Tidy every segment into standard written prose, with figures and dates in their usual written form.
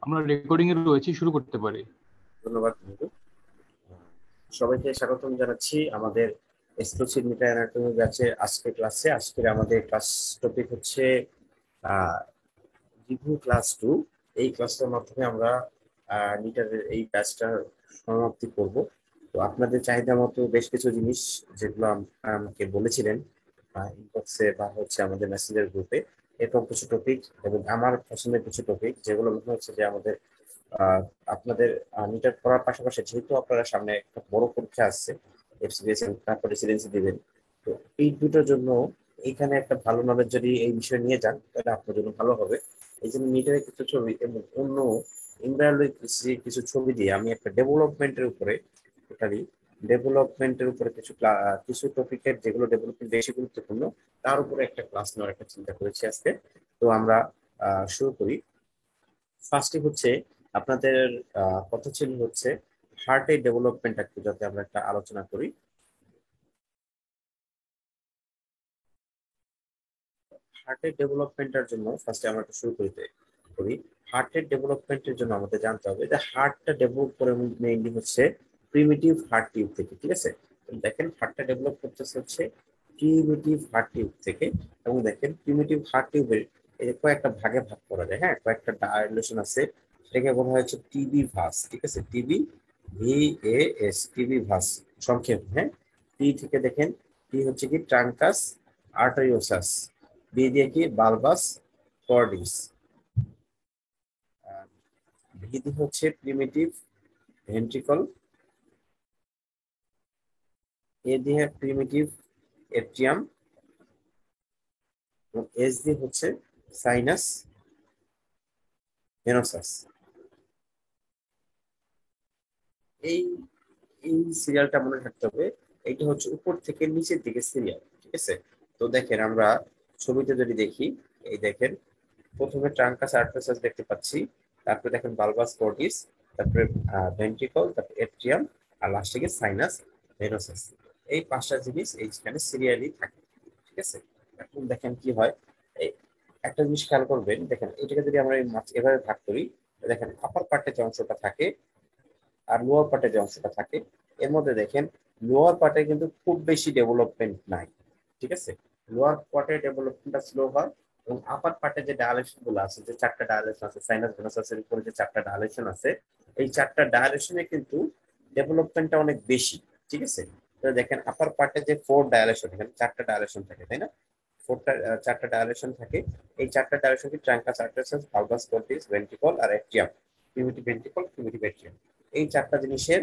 আমরা রেকর্ডিং এ রয়েছি, শুরু করতে পারি। ধন্যবাদ বন্ধু। সবাইকে স্বাগতম জানাচ্ছি আমাদের এক্সক্লুসিভ মিটা অ্যানাটমি ব্যাচের আজকের ক্লাসে। আজকের আমাদের ক্লাস টপিক হচ্ছে রিভিউ ক্লাস 2। এই ক্লাসটার মাধ্যমে আমরা মিটারের এই ব্যাচটার সমাপ্তি করব। তো আপনাদের চাহিদা মতো বেশ কিছু জিনিস যেগুলো আমাকে বলেছিলেন ইনবক্সে বা হচ্ছে আমাদের মেসেঞ্জার গ্রুপে, এরকম কিছু টপিক এবং আমার পছন্দের কিছু টপিক যেগুলো মনে হচ্ছে যে আমাদের আহ, আপনাদের মিটার পড়ার পাশাপাশি, যেহেতু আপনারা সামনে একটা বড় পরীক্ষা আসছে, এফসিবিএস তারপর রেসিডেন্সি দিবেন, তো এই দুটোর জন্য এখানে একটা ভালো নলেজ যদি এই বিষয়ে নিয়ে যান তাহলে আপনার জন্য ভালো হবে। এই জন্য মিটারের কিছু ছবি এবং অন্য এমব্রায়োনিক কিছু ছবি দিয়ে আমি একটা ডেভেলপমেন্টের উপরে, টোটালি ডেভেলপমেন্টের উপরে কিছু টপিকের যেগুলো ডেভেলপমেন্ট বেশি গুরুত্বপূর্ণ, তার উপরে একটা ক্লাস নেওয়ার একটা চিন্তা করেছি আজকে। তো আমরা শুরু করি। ফার্স্টে হচ্ছে আপনাদের কথা ছিল হচ্ছে হার্টের ডেভেলপমেন্ট একটু যাতে আমরা একটা আলোচনা করি। হার্টের ডেভেলপমেন্টের জন্য ফার্স্টে আমরা একটু শুরু করি। হার্টের ডেভেলপমেন্টের জন্য আমাদের জানতে হবে যে হার্টটা ডেভেলপ করে মেইনলি হচ্ছে প্রিমিটিভ হার্ট টিউব থেকে, ঠিক আছে? তো দেখেন হার্টটা ডেভেলপ করতেছে হচ্ছে প্রিমিটিভ হার্ট টিউব থেকে। এবং দেখেন প্রিমিটিভ হার্ট টিউবের এই যে কয়েকটা ভাগে ভাগ করা যায়, হ্যাঁ, কয়েকটা ডাইলেশন আছে। সেটাকে বলা হয় হচ্ছে টিবি ভাস, ঠিক আছে? টিবি VAS, টিবি ভাস সংক্ষেপ, হ্যাঁ। টি থেকে দেখেন, টি হচ্ছে কি ট্রাঙ্কাস আর্টারিওসাস, বি দিয়ে কি বালবাস কর্ডিস, ভি দিয়ে হচ্ছে প্রিমিটিভ ভেন্ট্রিকল, এ দিয়ে প্রিমিটিভ এট্রিয়াম, এবং এস দিয়ে হচ্ছে সাইনাস ভেনোসাস। এই এই সিরিয়ালটা মনে রাখতে হবে। এইটা হচ্ছে উপর থেকে নিচের দিকে সিরিয়াল, ঠিক আছে? তো দেখেন আমরা ছবিতে যদি দেখি, এই দেখেন প্রথমে ট্রাঙ্কাস আর্টারিওসাস দেখতে পাচ্ছি, তারপরে দেখেন বালবাস কর্টিস, তারপরে ভেন্ট্রিকল, তারপরে এট্রিয়াম, আর লাস্টে গিয়ে সাইনাস ভেনোসাস। এই পাঁচটা জিনিস এইখানে সিরিয়ালি থাকে, ঠিক আছে? এখন দেখেন কি হয়, এই একটা জিনিস খেয়াল করবেন, দেখেন এটাকে যদি আমরা এভাবে ভাগ করি, দেখেন আপার পার্টে যে অংশটা থাকে আর লোয়ার পার্টে যে অংশটা থাকে, এর মধ্যে দেখেন লোয়ার পার্টে কিন্তু খুব বেশি ডেভেলপমেন্ট নাই, ঠিক আছে? লোয়ার পার্টে ডেভেলপমেন্টটা স্লো হয়, এবং আপার পার্টে যে ডায়ালেশন গুলো আছে, যে চারটা ডায়ালেশন আছে, সাইনাস ভেনাসাসের উপরে যে চারটা ডায়ালেশন আছে, এই চারটা ডায়ালেশনে কিন্তু ডেভেলপমেন্টটা অনেক বেশি, ঠিক আছে? তো দেখেন আপার পার্টে যে ফোর ডায়ালেশন, এখানে চারটা ডায়ালেশন থাকে, তাই না? চারটা ডায়ালেশন থাকে। এই চারটা ডায়ালেশন কি ট্রাঙ্কাস আর্টারিওসাস, ভালভাস কর্টিস, ভেন্ট্রিকল আর atrium, primitive ventricle, primitive atrium. এই চারটা জিনিসের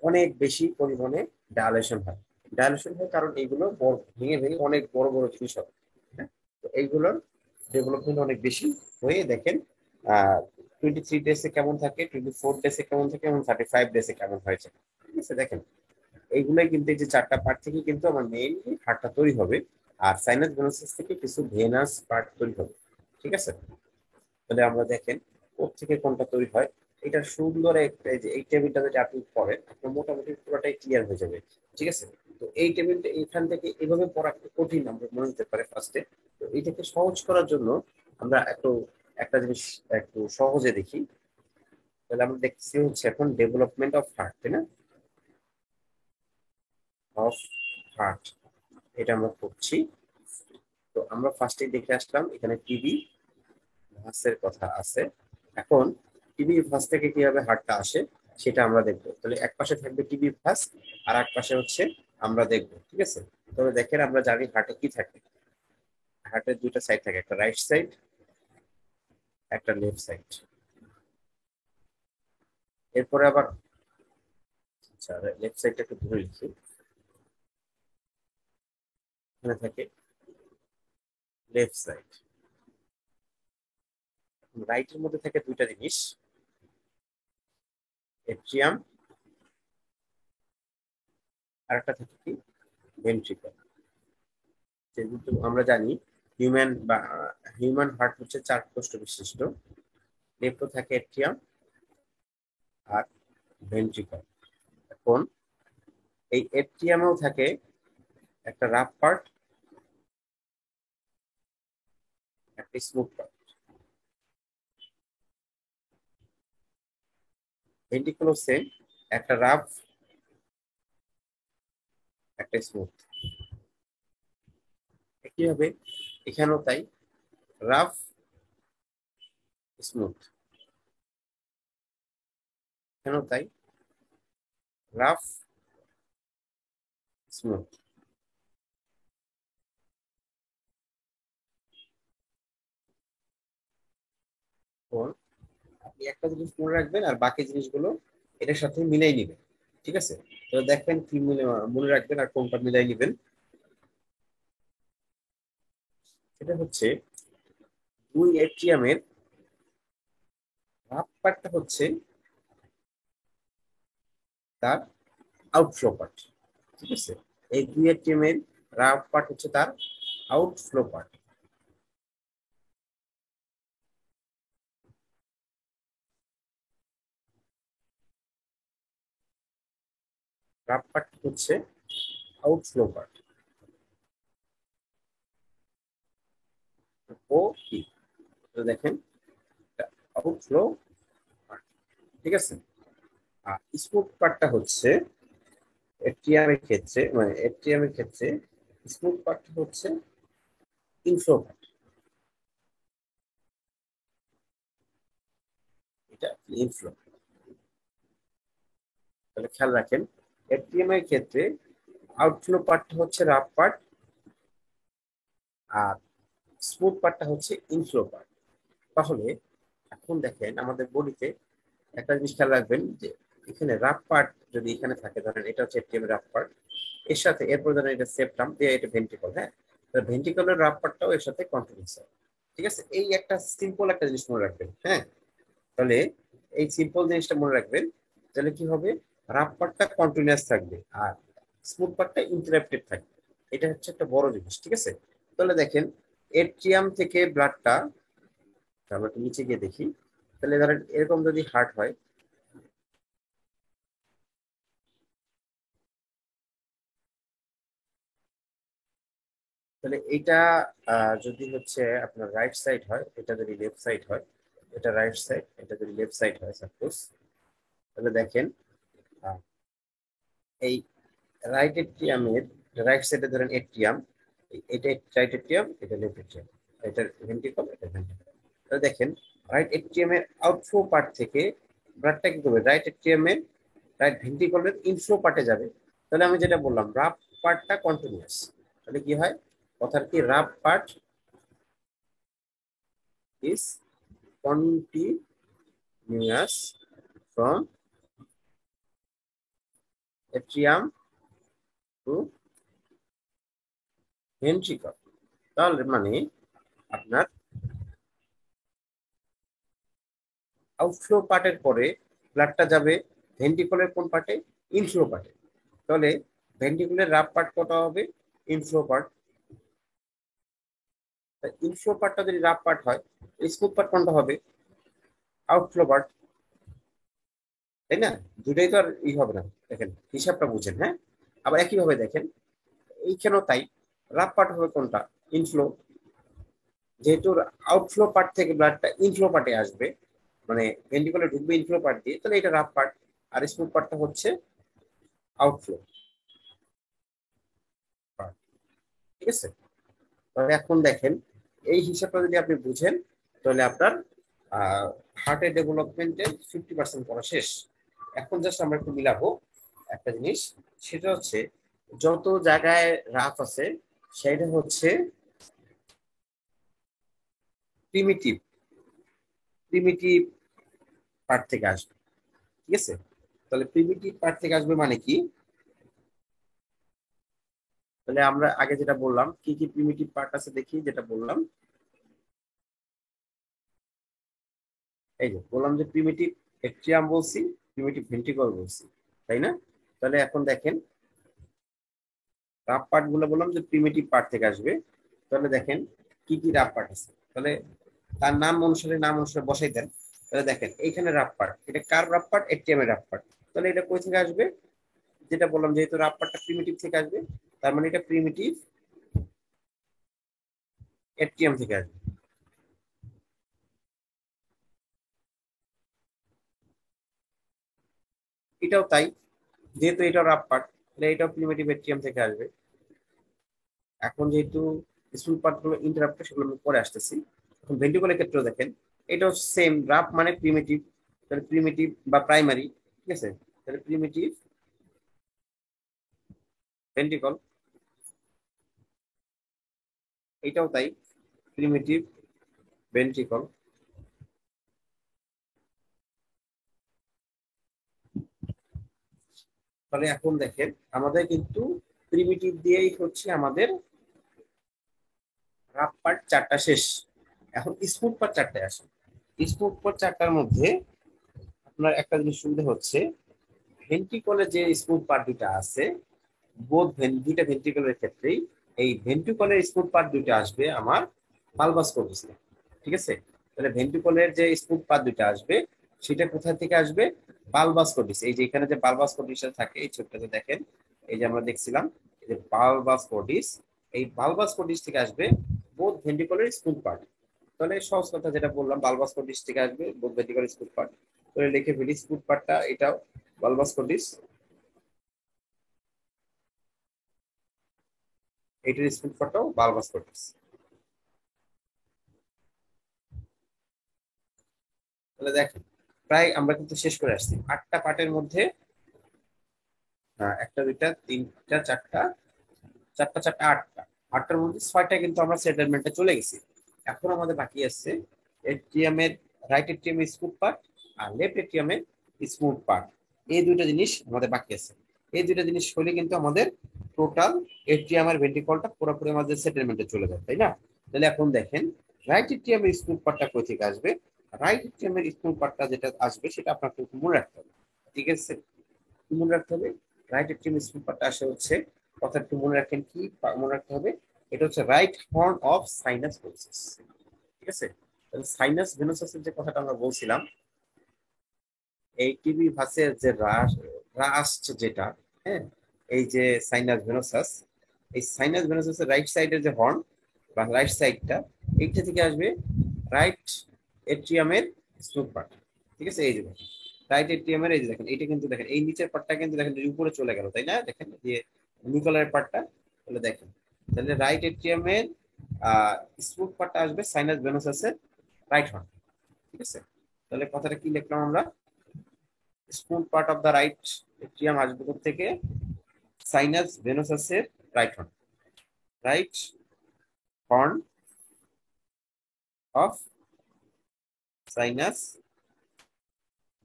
অনেক বেশি পরিমাণে ডায়ালেশন হয়। ডায়ালেশন হয় কারণ এইগুলো ভেঙে ভেঙে অনেক বড় বড় জিনিস হয়, হ্যাঁ? তো এইগুলোর ডেভেলপমেন্ট অনেক বেশি হয়ে দেখেন 23 ডেসে কেমন থাকে, 24 ডেসে কেমন থাকে, এবং 35 ডেসে কেমন হয়েছে, ঠিক আছে? দেখেন এইগুলাই কিন্তু, এই যে চারটা পার্ট থেকে কিন্তু আমার মেইনলি হাড়টা তৈরি হবে, আর সাইনাস ভেনাসাস থেকে কিছু ভেনাস পার্ট তৈরি হবে, ঠিক আছে? তাহলে আমরা দেখেন কোথ থেকে কোনটা তৈরি হয়। এটা সুন্দর একটা, এই যে এই টেবিলটা যদি আপনি পড়েন আপনার মোটামুটি পুরোটাই ক্লিয়ার হয়ে যাবে, ঠিক আছে? তো এই টেবিলটা এখান থেকে এইভাবে পড়া একটু কঠিন আমরা মনে হতে পারে ফার্স্টে। তো এইটাকে সহজ করার জন্য আমরা একটা জিনিস একটু সহজে দেখি। তাহলে আমরা দেখছি হচ্ছে এখন ডেভেলপমেন্ট অফ হার্ট, তাই না? অফ হার্ট, এটা আমরা করছি। তো আমরা ফার্স্টে দেখে আসলাম এখানে টিবি ভাঁজের কথা আছে। এখন টিবি ভাঁজ থেকে কিভাবে হাড়টা আসে সেটা আমরা দেখবো। তাহলে এক পাশে থাকবে টিবি ভাঁজ, আর এক পাশে হচ্ছে আমরা দেখবো, ঠিক আছে? তবে দেখেন আমরা জানি হার্টে কি থাকে। হার্টের দুইটা সাইড থাকে, একটা রাইট সাইড, একটা লেফট সাইড। এরপরে আবার, আচ্ছা লেফট সাইডটা একটু ধরে লিখি, এখানে থাকে লেফট সাইড। রাইটের মধ্যে থাকে দুইটা জিনিস, এট্রিয়াম, আর একটা থাকে কি ভেন্ট্রিকল। যেহেতু আমরা জানি হিউম্যান হার্ট হচ্ছে চার কোষ্ঠ বিশিষ্ট, লেফটে থাকে এট্রিয়াম আর ভেন্ট্রিকল। এখন এই এট্রিয়ামেও থাকে একটা রাফ পার্ট, একটা স্মুথ পার্ট। ভেন্ট্রিকল হচ্ছে একটা রাফ একটা স্মুথ। কি হবে, এখানেও তাই, রাফ স্মুথ, এখানেও তাই, রাফ স্মুথ। আপনি একটা জিনিস মনে রাখবেন আর বাকি জিনিসগুলো এটার সাথে মিলাই নিবেন। ঠিক আছে, তো দেখবেন কি মনে রাখবেন আর কোনটা মিলাই নিবেন। এটা হচ্ছে দুই এটিএমের হাফ পার্টটা হচ্ছে তার আউটফ্লো পার্ট। ঠিক আছে, এই দুই এটিএমের রাফ পার্ট হচ্ছে তার আউটফ্লো পার্ট। রাফ পার্ট হচ্ছে আউটফ্লো পার্ট। ও কি, তো দেখেন আউটফ্লো পার্ট। ঠিক আছে, আর স্মুথ পার্টটা হচ্ছে এফটিএম এর ক্ষেত্রে, মানে এফটিএম এর ক্ষেত্রে স্মুথ পার্টটা হচ্ছে ইনফ্লো পার্ট। এটা ইনফ্লো, তাহলে খেয়াল রাখেন এফটিএম এর ক্ষেত্রে আউটফ্লো পার্টটা হচ্ছে রাফ পার্ট, আর স্মুথ পার্টটা হচ্ছে ইনফ্লো পার্ট। তাহলে এখন দেখেন আমাদের বডিতে একটা জিনিস খেয়াল রাখবেন যে এখানে রাফ পার্ট যদি এখানে থাকে, ধরেন এটা হচ্ছে এফটিএম রাফ পার্ট, এর সাথে এরপর ধরেন এটা সেপ্টাম দিয়ে এটা ভেন্ট্রিকল, হ্যাঁ, ভেন্ট্রিকলের রাফ পার্টটাও এর সাথে কন্টিনিউয়াস হয়। ঠিক আছে, এই একটা সিম্পল একটা জিনিস মনে রাখবেন, হ্যাঁ। তাহলে এই সিম্পল জিনিসটা মনে রাখবেন, তাহলে কি হবে, রাফ পার্টটা কন্টিনিউয়াস থাকবে আর স্মুথ পার্টটা ইন্টারাপ্টেড থাকবে। এটা হচ্ছে একটা বড় জিনিস। ঠিক আছে, তাহলে দেখেন এট্রিয়াম থেকে ব্লাডটা, আমরা একটু নিচে গিয়ে দেখি, তাহলে ধরেন এরকম যদি হার্ট হয়, তাহলে এইটা যদি হচ্ছে আপনার রাইট সাইড হয়, এটা যদি লেফট সাইড হয়, এটা রাইট সাইড, এটা যদি লেফট সাইড হয় সাপোজ, তাহলে দেখেন আহ, এই রাইট এট্রিয়ামের রাইট সাইডে ধরেন এট্রিয়াম, এটা রাইট এট্রিয়াম, এটা লেফট এট্রিয়াম, এটা ভেন্ট্রিকল, এটা ভেন্ট্রিকল। তাহলে দেখেন রাইট এট্রিয়ামের আউটফ্লো পার্ট থেকে ব্লাডটা কি করবে, রাইট এট্রিয়ামের রাইট ভেন্ট্রিকলের ইনফ্লো পার্টে যাবে। তাহলে আমি যেটা বললাম রাফ পার্টটা কন্টিনিউয়াস, তাহলে কি হয়, কথার কি, rough part is continuous from atrium to ventricle. তাহলে মানে আপনার আউটফ্লো পার্টের পরে ব্লাডটা যাবে ভেন্ট্রিকলের কোন পার্টে, ইনফ্লো পার্টে। তাহলে ভেন্ট্রিকুলের রাফ পার্ট কত হবে, ইনফ্লো পার্ট। ইনফ্লো পার্টটা যদি রাফ পার্ট হয়, স্মুথ পার্ট কোনটা হবে, আউটফ্লো পার্ট, তাই না? দুটাই তো আর ই হবে না, দেখেন হিসাবটা বুঝেন, হ্যাঁ। আবার একই ভাবে দেখেন এইখানেও তাই, রাফ পার্ট হবে কোনটা, ইনফ্লো, যেহেতু আউটফ্লো পার্ট থেকে ব্লাডটা ইনফ্লো পার্টে আসবে, মানে ভেন্ট্রিকুলে ঢুকবে ইনফ্লো পার্ট দিয়ে, তাহলে এটা রাফ পার্ট, আর স্মুথ পার্টটা হচ্ছে আউটফ্লো পার্ট। ঠিক আছে, তাহলে এখন দেখেন এই হিসাবটা যদি আপনি বুঝেন, তাহলে আপনার হার্টের ডেভেলপমেন্টের 50% পড়া শেষ। এখন জাস্ট আমরা একটু মিলাবো একটা জিনিস, সেটা হচ্ছে যত জায়গায় রাফ আছে সেটা হচ্ছে প্রিমিটিভ, প্রিমিটিভ পার্ট থেকে আসবে। ঠিক আছে, তাহলে প্রিমিটিভ পার্ট থেকে আসবে মানে কি, তাহলে আমরা আগে যেটা বললাম কি কি প্রিমিটিভ পার্ট আছে দেখি, যেটা বললাম এই যে বললাম যে প্রিমিটিভ এট্রিয়াম বলছি, প্রিমিটিভ ভেন্ট্রিকল বলছি, তাই না? তাহলে এখন দেখেন রাফ পার্ট গুলো বললাম যে প্রিমিটিভ পার্ট থেকে আসবে। তাহলে দেখেন কি কি রাফ পার্ট আছে, তাহলে তার নাম অনুসারে বসাই দেন। তাহলে দেখেন এইখানে রাফ পার্ট, এটা কার রাফ পার্ট, এটিএম এর রাফ পার্ট। তাহলে এটা কই থেকে আসবে, যেটা বললাম যেহেতু রাফ পার্টটা প্রিমিটিভ থেকে আসবে, তার মানে এটা প্রিমিটিভ এটিএম থেকে আসবে। এটাও তাই, যেহেতু এটা রাফ পার্ট, তাহলে এটাও প্রিমিটিভ এট্রিয়াম থেকে আসবে। এখন যেহেতু স্মুথ পার্ট গুলো ইন্টারাপ্টেড, সেগুলো আমি পরে আসতেছি। এখন ভেন্ট্রিকলের ক্ষেত্রেও দেখেন, এটাও সেম, রাফ মানে প্রিমিটিভ, তাহলে প্রিমিটিভ বা প্রাইমারি, ঠিক আছে, তাহলে প্রিমিটিভ ভেন্ট্রিকল, এটাও তাই, প্রিমিটিভ ভেন্ট্রিকল। তাহলে এখন দেখেন আমাদের কিন্তু প্রিমিটিভ দিয়েই হচ্ছে আমাদের রাফ পার্ট চারটা শেষ। এখন স্মুথ পার্ট চারটায় আসে। স্মুথ পার্ট চারটার মধ্যে আপনার একটা জিনিস সুবিধা হচ্ছে, ভেন্ট্রিকলে যে স্মুথ পার্ট দুটা আছে, দুইটা ভেন্ট্রিকলের ক্ষেত্রেই এই ভেন্ট্রিকলের স্মুথ পার্ট দুইটা আসবে আমার বালবাস কর্টিসে, ঠিক আছে। তাহলে ভেন্ট্রিকলের যে স্মুথ পার্ট দুইটা আসবে, সেটা কোথা থেকে আসবে? বালবাস কর্টিস। এই যে এখানে যে বালবাস কর্টিস থাকে, এই ছোটটাতে দেখেন, এই যে আমরা দেখছিলাম, এই যে বালবাস কর্টিস, এই বালবাস কর্টিস থেকে আসবে বোথ ভেন্ট্রিকলের স্মুথ পার্ট। তাহলে সহজ কথা যেটা বললাম, বালবাস কর্টিস থেকে আসবে বোথ ভেন্ট্রিকলের স্মুথ পার্ট। তাহলে লিখে ফেলি স্মুথ পার্টটা এটাও বালবাস কর্টিস, এটার স্মুথ পার্টটাও বালবাস কর্টিস। তাহলে দেখেন, প্রায় আমরা কিন্তু শেষ করে আসছি আটটা পার্টের মধ্যে। একটা, দুইটা, তিনটা, চারটা, চারটা, চারটা, আটটা, আটটার মধ্যে ছয়টা কিন্তু আমরা সেটেলমেন্টে চলে গেছি। এখন আমাদের বাকি আছে এট্রিয়াম এর, রাইট এট্রিয়াম এর স্মুথ পার্ট আর লেফট এট্রিয়াম এর স্মুথ পার্ট। এই দুইটা জিনিস আমাদের বাকি আছে। এই দুইটা জিনিস হলে কিন্তু আমাদের টোটাল এট্রিয়াম আর ভেন্ট্রিকলটা পুরোপুরি আমাদের সেটেলমেন্টে চলে যায়, তাই না? তাহলে এখন দেখেন, রাইট এট্রিয়াম এর স্মুথ পার্টটা কোথা থেকে আসবে? রাইট এট্রিয়াম এর স্মুথ পার্টটা যেটা আসবে সেটা আপনাকে একটু মনে রাখতে হবে, ঠিক আছে? কি মনে রাখতে হবে? রাইট এট্রিয়াম স্মুথ পার্টটা আসে হচ্ছে, কথা একটু মনে রাখেন, কি মনে রাখতে হবে? এটা হচ্ছে right horn of sinus venosus, ঠিক আছে। তাহলে সাইনাস ভেনোসাসের যে কথাটা আমরা বলছিলাম, এই টিবি ভাসের যে রাস্ট যেটা, হ্যাঁ, এই যে সাইনাস ভেনোসাস, এই সাইনাস ভেনোসাসের রাইট সাইডের যে হর্ন বা রাইট সাইডটা, এইটা থেকে আসবে রাইট এট্রিয়ামের স্মুথ পার্ট, ঠিক আছে। এই যে দেখেন রাইট এট্রিয়ামের, এই যে দেখেন এটা কিন্তু দেখেন, এই নিচের পার্টটা কিন্তু দেখেন যে উপরে চলে গেল, তাই না? দেখেন যে নিকলের পার্টটা, তাহলে দেখেন, তাহলে রাইট এট্রিয়ামের স্মুথ পার্টটা আসবে সাইনাস ভেনোসাসের রাইট হর্ন, ঠিক আছে। তাহলে কথাটা কি লিখলাম আমরা? Smooth part of the right atrium আসবে থেকে সাইনাস ভেনোসাসের right horn, right horn of sinus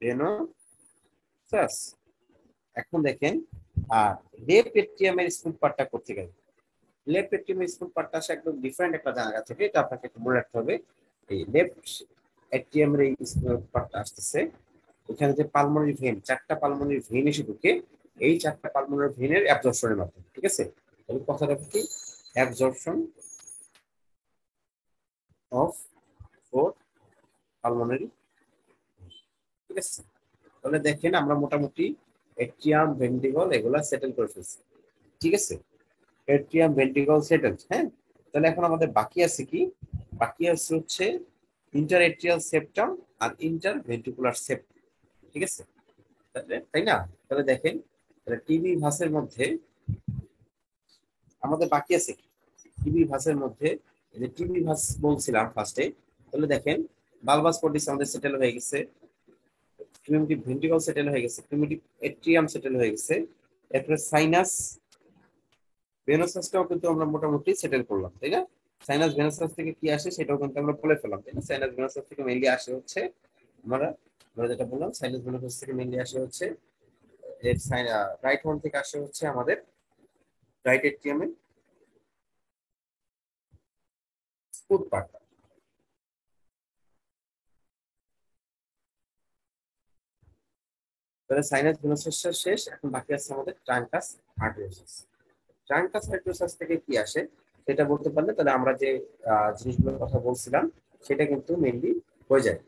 venosus. এখন দেখেন, আর লেফট এট্রিয়ামের স্মুথ পার্টটা করতে গেলে, লেফট এট্রিয়ামের স্মুথ পার্টটা আসে একদম ডিফারেন্ট একটা জায়গা থেকে, এটা আপনাকে একটু মনে রাখতে হবে। এই লেফট এট্রিয়ামের এই স্মুথ পার্টটা আসতেছে এখানে যে পালমোনারি ভেন, চারটা পালমোনারি ভেন এসে ঢুকে, এই চারটা পালমোনারি ভেনের অ্যাবজর্পশনের মাধ্যমে, ঠিক আছে। তাহলে কথাটা কি? অ্যাবজর্পশন অফ ফোর পালমোনারি, ঠিক আছে। তাহলে দেখেন আমরা মোটামুটি এট্রিয়াম ভেন্ট্রিকল এগুলা সেটেল করে ফেলছি, ঠিক আছে। এট্রিয়াম ভেন্ট্রিকল সেটেল, হ্যাঁ। তাহলে এখন আমাদের বাকি আছে কি? বাকি আছে হচ্ছে ইন্টার এট্রিয়াল সেপ্টাম আর ইন্টার ভেন্ট্রিকুলার সেপ্টাম, ঠিক আছে। তাই না? তাহলে দেখেন, তাহলে টিবি ভাসের মধ্যে আমাদের বাকি আছে কি? টিবি ভাসের মধ্যে, এই যে টিবি ভাস বলছিলাম ফার্স্টে, তাহলে দেখেন বালবাস কর্টিস আমাদের সেটেল হয়ে গেছে, প্রিমিটিভ ভেন্ট্রিকল সেটেল হয়ে গেছে, প্রিমিটিভ এট্রিয়াম সেটেল হয়ে গেছে, এরপরে সাইনাস ভেনোসাসটাও কিন্তু আমরা মোটামুটি সেটেল করলাম, তাই না? সাইনাস ভেনোসাস থেকে কি আসে সেটাও কিন্তু আমরা বলে ফেললাম, তাই না? সাইনাস ভেনোসাস থেকে মেইনলি আসে হচ্ছে আমরা আমরা যেটা বললাম, সাইনাস ভেনোসাস থেকে মেইনলি আসে হচ্ছে এর রাইট হর্ন থেকে আসে হচ্ছে আমাদের রাইট এট্রিয়ামের স্মুথ পার্ট। তাহলে সাইনাস ভেনোসাস শেষ, এখন বাকি আছে আমাদের ট্রাঙ্কাস আর্টেরিওসাস। ট্রাঙ্কাস আর্টেরিওসাস থেকে কি আসে সেটা বলতে পারলে তাহলে আমরা যে জিনিসগুলোর কথা বলছিলাম সেটা কিন্তু মেইনলি হয়ে যায়।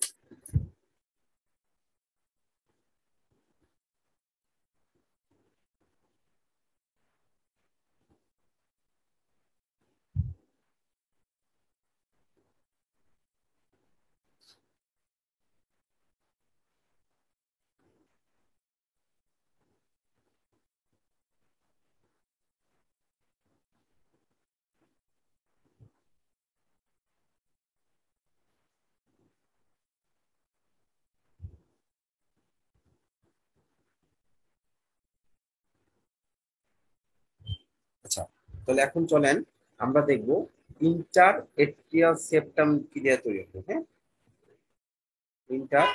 তাহলে এখন চলেন আমরা দেখব ইন্টার এট্রিয়াল সেপ্টাম কি দিয়ে তৈরি হবে। হ্যাঁ, inter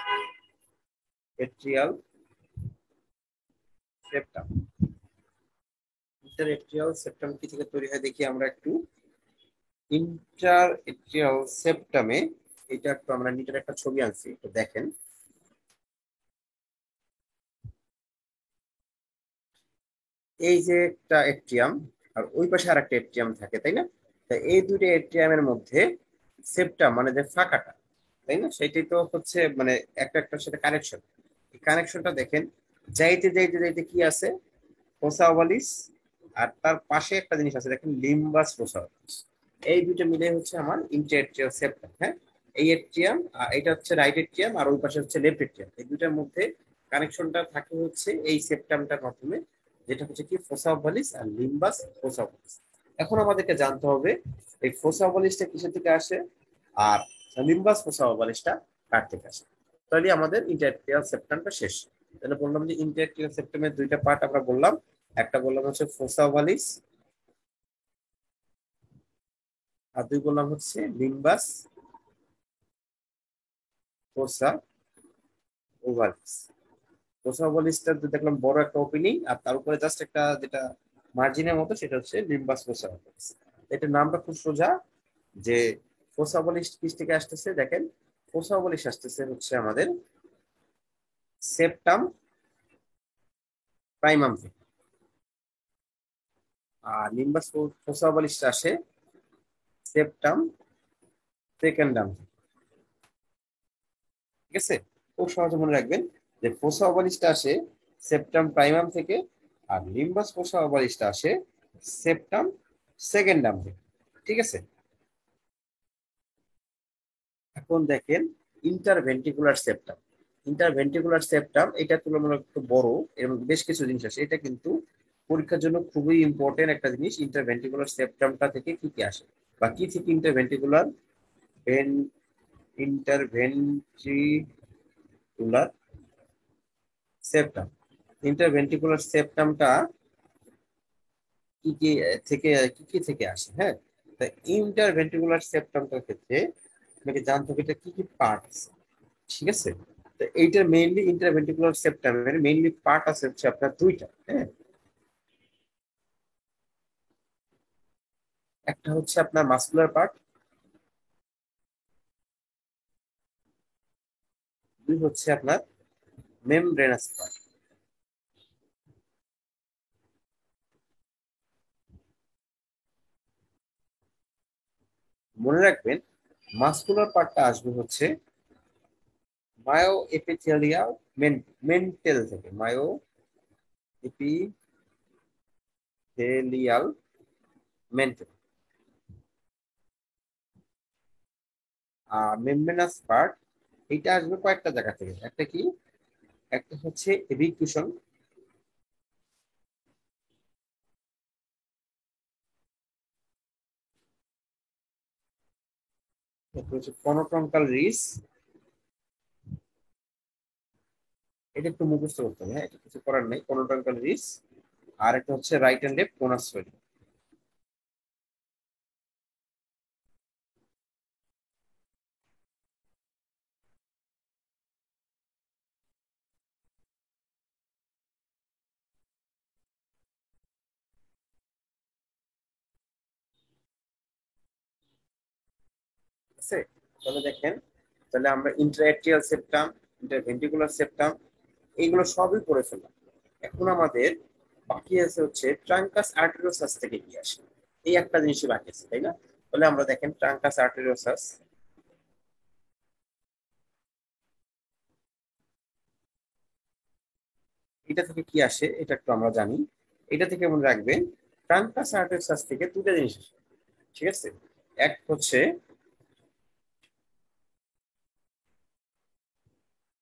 atrial septum, inter atrial septum কি থেকে তৈরি হয় দেখি আমরা একটু। ইন্টার এট্রিয়াল সেপ্টামে, এটা একটু আমরা নিচের একটা ছবি আনছি, তো দেখেন এই যে একটা এট্রিয়াম আর ওই পাশে আর একটা এট্রিয়াম থাকে, তাই না? তা এই দুটো এট্রিয়ামের মধ্যে সেপ্টাম মানে যে ফাঁকাটা, তাই না, সেটাই তো হচ্ছে মানে একটা একটার সাথে কানেকশন। এই কানেকশনটা দেখেন, যাইতে যাইতে যাইতে কি আছে, ফোসা ওভালিস, আর তার পাশে একটা জিনিস আছে দেখেন, লিম্বাস ফোসা ওভালিস। এই দুটো মিলে হচ্ছে আমার ইন্টারএট্রিয়াল সেপ্টাম। হ্যাঁ, এই এট্রিয়াম, এটা হচ্ছে রাইট এট্রিয়াম আর ওই পাশে হচ্ছে লেফট এট্রিয়াম, এই দুটার মধ্যে কানেকশনটা থাকে হচ্ছে এই সেপ্টামটার মাধ্যমে, যেটা হচ্ছে কি ফোসা ওভালিস আর লিম্বাস ফোসা ওভালিস। এখন আমাদেরকে জানতে হবে এই ফোসা ওভালিসটা কিসের থেকে আসে আর লিম্বাস ফোসা ওভালিসটা কার থেকে আসে। তাহলে আমাদের ইন্টারএট্রিয়াল সেপ্টামটা শেষ। তাহলে বললাম যে ইন্টারএট্রিয়াল সেপ্টামের দুইটা পার্ট আমরা বললাম, একটা বললাম হচ্ছে ফোসা ওভালিস আর দুই বললাম হচ্ছে লিম্বাস ফোসা ওভালিস। ফোসা ওভালিসটা দেখলাম বড় একটা ওপেনিং আর তার উপরে জাস্ট একটা যেটা মার্জিনের মতো, সেটা হচ্ছে লিম্বাস ফোসা ওভালিস। এটার নামটা খুব সোজা, যে ফোসা ওভালিস কিস থেকে আসতেছে দেখেন, ফোসা ওভালিস আসতেছে হচ্ছে আমাদের সেপ্টাম প্রাইমাম থেকে, আর লিম্বাস ফোসা ওভালিসটা আসে সেপ্টাম সেকেন্ডাম থেকে। ঠিক আছে, খুব সহজে মনে রাখবেন যে ফোসা ওভালিসটা আসে সেপ্টাম প্রাইমাম থেকে আর লিম্বাস ফোসা ওভালিসটা আসে সেপ্টাম সেকেন্ডাম থেকে। ঠিক আছে, এখন দেখেন ইন্টারভেন্ট্রিকুলার সেপ্টাম। ইন্টারভেন্ট্রিকুলার সেপ্টাম এটা তুলনামূলক একটু বড় এবং বেশ কিছু জিনিস আছে, এটা কিন্তু পরীক্ষার জন্য খুবই ইম্পর্টেন্ট একটা জিনিস। ইন্টারভেন্ট্রিকুলার সেপ্টামটা থেকে কি কি আসে বা কি থেকে ইন্টারভেন্ট্রিকুলার ভেন ইন্টারভেন্ট্রিকুলার সেপ্টাম, ইন্টারভেন্ট্রিকুলার সেপ্টামটা কি কি থেকে কি কি থেকে আসে। হ্যাঁ, তা ইন্টারভেন্ট্রিকুলার সেপ্টামটার ক্ষেত্রে আপনাকে জানতে হবে এটা কি কি পার্ট আছে। ঠিক আছে, তো এইটার মেইনলি ইন্টারভেন্ট্রিকুলার সেপ্টামের মেইনলি পার্ট আছে হচ্ছে আপনার দুইটা। হ্যাঁ, একটা হচ্ছে আপনার মাসকুলার পার্ট, দুই হচ্ছে আপনার মেমব্রেনাস পার্ট। মনে রাখবেন মাসকুলার পার্টটা আসবে হচ্ছে মায়ো এপিথেলিয়াল মেন্টেল থেকে, মায়ো এপিথেলিয়াল মেন্টেল। আর মেমব্রেনাস পার্ট এটা আসবে কয়েকটা জায়গা থেকে, একটা কি, একটা হচ্ছে এভিকুশন, একটা হচ্ছে কনোট্রঙ্কাল রিস, এটা একটু মুখস্থ করতে হবে। হ্যাঁ, এটা কিছু করার নেই, কনোট্রঙ্কাল রিস। আর একটা হচ্ছে রাইট হ্যান্ড লেফট কোনাস ফেরি। ঠিক আছে, তাহলে দেখেন, তাহলে আমরা ইন্ট্রাএট্রিয়াল সেপ্টাম, ইন্টারভেন্ট্রিকুলার সেপ্টাম এইগুলো সবই করে ফেললাম। এখন আমাদের বাকি আছে হচ্ছে ট্রাঙ্কাস আর্টেরিওসাস থেকে কি আসে, এই একটা জিনিসই বাকি আছে, তাই না? তাহলে আমরা দেখেন ট্রাঙ্কাস আর্টেরিওসাস এটা থেকে কি আসে এটা একটু আমরা জানি। এটা থেকে মনে রাখবেন ট্রাঙ্কাস আর্টেরিওসাস থেকে দুটো জিনিস আসে। ঠিক আছে, এক হচ্ছে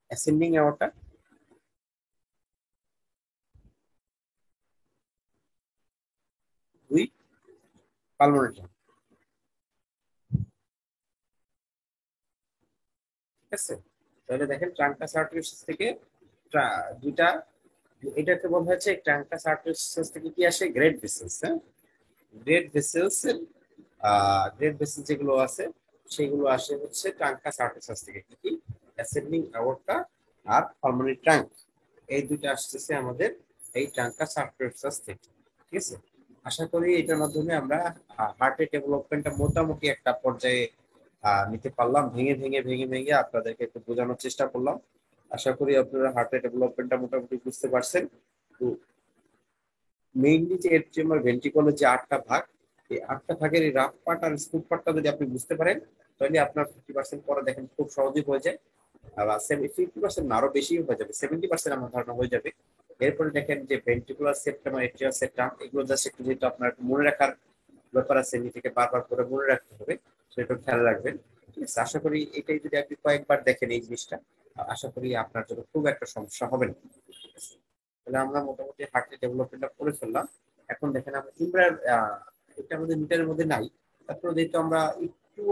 অ্যাসেন্ডিং অ্যাওর্টা, দুই পালমোনারি। ঠিক আছে, তাহলে দেখেন ট্রাঙ্কাস আর্টেরিওসাস থেকে দুইটা, এটাকে বলা হচ্ছে ট্রাঙ্কাস আর্টেরিওসাস থেকে কি আসে, গ্রেট ভেসেলস। হ্যাঁ, গ্রেড ভেসেলস গ্রেড ভেসেল যেগুলো আছে সেগুলো আসে হচ্ছে ট্রাঙ্কাস আর্টারিয়াস থেকে, কি কি অ্যাসেন্ডিং আওর্টা আর পালমোনারি ট্রাঙ্ক, এই দুইটা আসতেছে আমাদের এই ট্রাঙ্কাস আর্টারিয়াস থেকে। ঠিক আছে, আশা করি এটার মাধ্যমে আমরা হার্টের ডেভেলপমেন্টটা মোটামুটি একটা পর্যায়ে নিতে পারলাম। ভেঙে ভেঙে ভেঙে ভেঙে আপনাদেরকে একটু বোঝানোর চেষ্টা করলাম। আশা করি আপনারা হার্টের ডেভেলপমেন্টটা মোটামুটি বুঝতে পারছেন। তো মেইনলি যে এট্রিয়াম আর ভেন্ট্রিকলের যে 8টা ভাগ, এই 8টা ভাগের এই রাফ পার্ট আর স্মুথ পার্টটা যদি আপনি বুঝতে পারেন, তাহলে আপনার 50% পরে দেখেন খুব সহজেই হয়ে যায়। আর 50% না, আরো বেশি হয়ে যাবে, 70% আমার ধারণা হয়ে যাবে। এরপরে দেখেন যে ভেন্ট্রিকুলার সেপ্টাম আর এট্রিয়াল সেপ্টাম, এগুলো জাস্ট একটু যেহেতু আপনার একটু মনে রাখার ব্যাপার আছে, নিজেকে বারবার করে মনে রাখতে হবে, সেটা খেয়াল রাখবেন। ঠিক আছে, আশা করি এটাই যদি আপনি কয়েকবার দেখেন এই জিনিসটা, আশা করি আপনার জন্য খুব একটা সমস্যা হবে না। ঠিক আছে, তাহলে আমরা মোটামুটি হার্টের ডেভেলপমেন্টটা করে ফেললাম। এখন দেখেন আমরা ইমরার এটা আমাদের মিটারের মধ্যে নাই, তারপরে যেহেতু আমরা একটু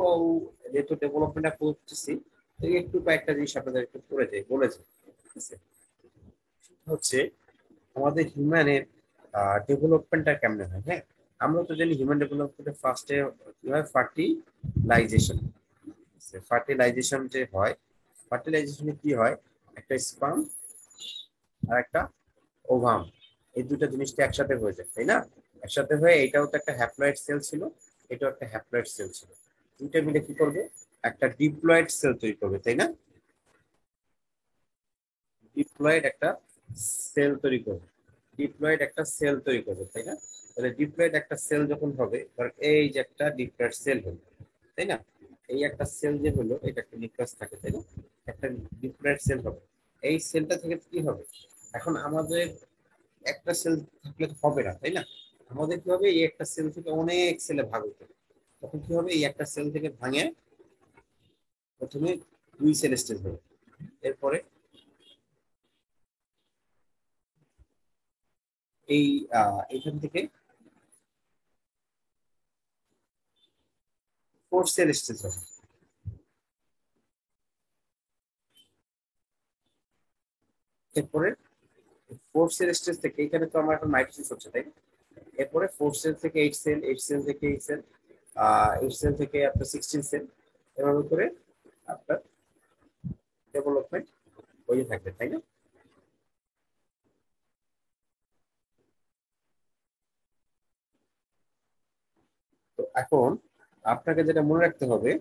যেহেতু ডেভেলপমেন্টটা করতেছি, তো একটু কয়েকটা জিনিস আপনাদের একটু করে যাই বলে যাই। ঠিক আছে, হচ্ছে আমাদের হিউম্যানের ডেভেলপমেন্টটা কেমনে হয়। হ্যাঁ, আমরা তো জানি হিউম্যান ডেভেলপমেন্টে ফার্স্টে কি হয়, ফার্টিলাইজেশন। ফার্টিলাইজেশন যে হয়, ফার্টিলাইজেশনে কি হয়, একটা স্পার্ম আর একটা ওভাম, এই দুটো জিনিসটা একসাথে হয়ে যায়, তাই না? একসাথে হয়ে এটাও তো একটা হ্যাপ্লয়েড সেল ছিল, এটাও একটা হ্যাপ্লয়েড সেল ছিল, দুইটা মিলে কি করবে, একটা ডিপ্লয়েড সেল তৈরি করবে, তাই না? ডিপ্লয়েড একটা সেল তৈরি করবে, ডিপ্লয়েড একটা সেল তৈরি করবে, তাই না? তাহলে ডিপ্লয়েড একটা সেল যখন হবে, ধর এই যে একটা ডিপ্লয়েড সেল হলো, তাই না? এই একটা সেল যে হলো, এটা একটা নিউক্লিয়াস থাকে, তাই না? একটা ডিপ্লয়েড সেল হবে, এই সেলটা থেকে কি হবে, এখন আমাদের একটা সেল থাকলে তো হবে না, তাই না? আমাদের কি হবে, এই একটা সেল থেকে অনেক সেলে ভাগ হতে হবে। তখন কি হবে, এই একটা সেল থেকে ভাঙে প্রথমে দুই সেল স্টেজ হবে, এরপরে এই এখান থেকে ফোর সেল স্টেজ হবে। এরপরে ফোর সেল স্টেজ থেকে, এখানে তো আমার এখন মাইটোসিস হচ্ছে, তাই না? এরপরে ফোর সেল থেকে এইট সেল, এইট সেল থেকে এইট সেল, এইট সেল থেকে আপনার 16 সেল, এভাবে করে আপনার ডেভেলপমেন্ট হয়ে থাকবে, তাই না? তো এখন আপনাকে যেটা মনে রাখতে হবে,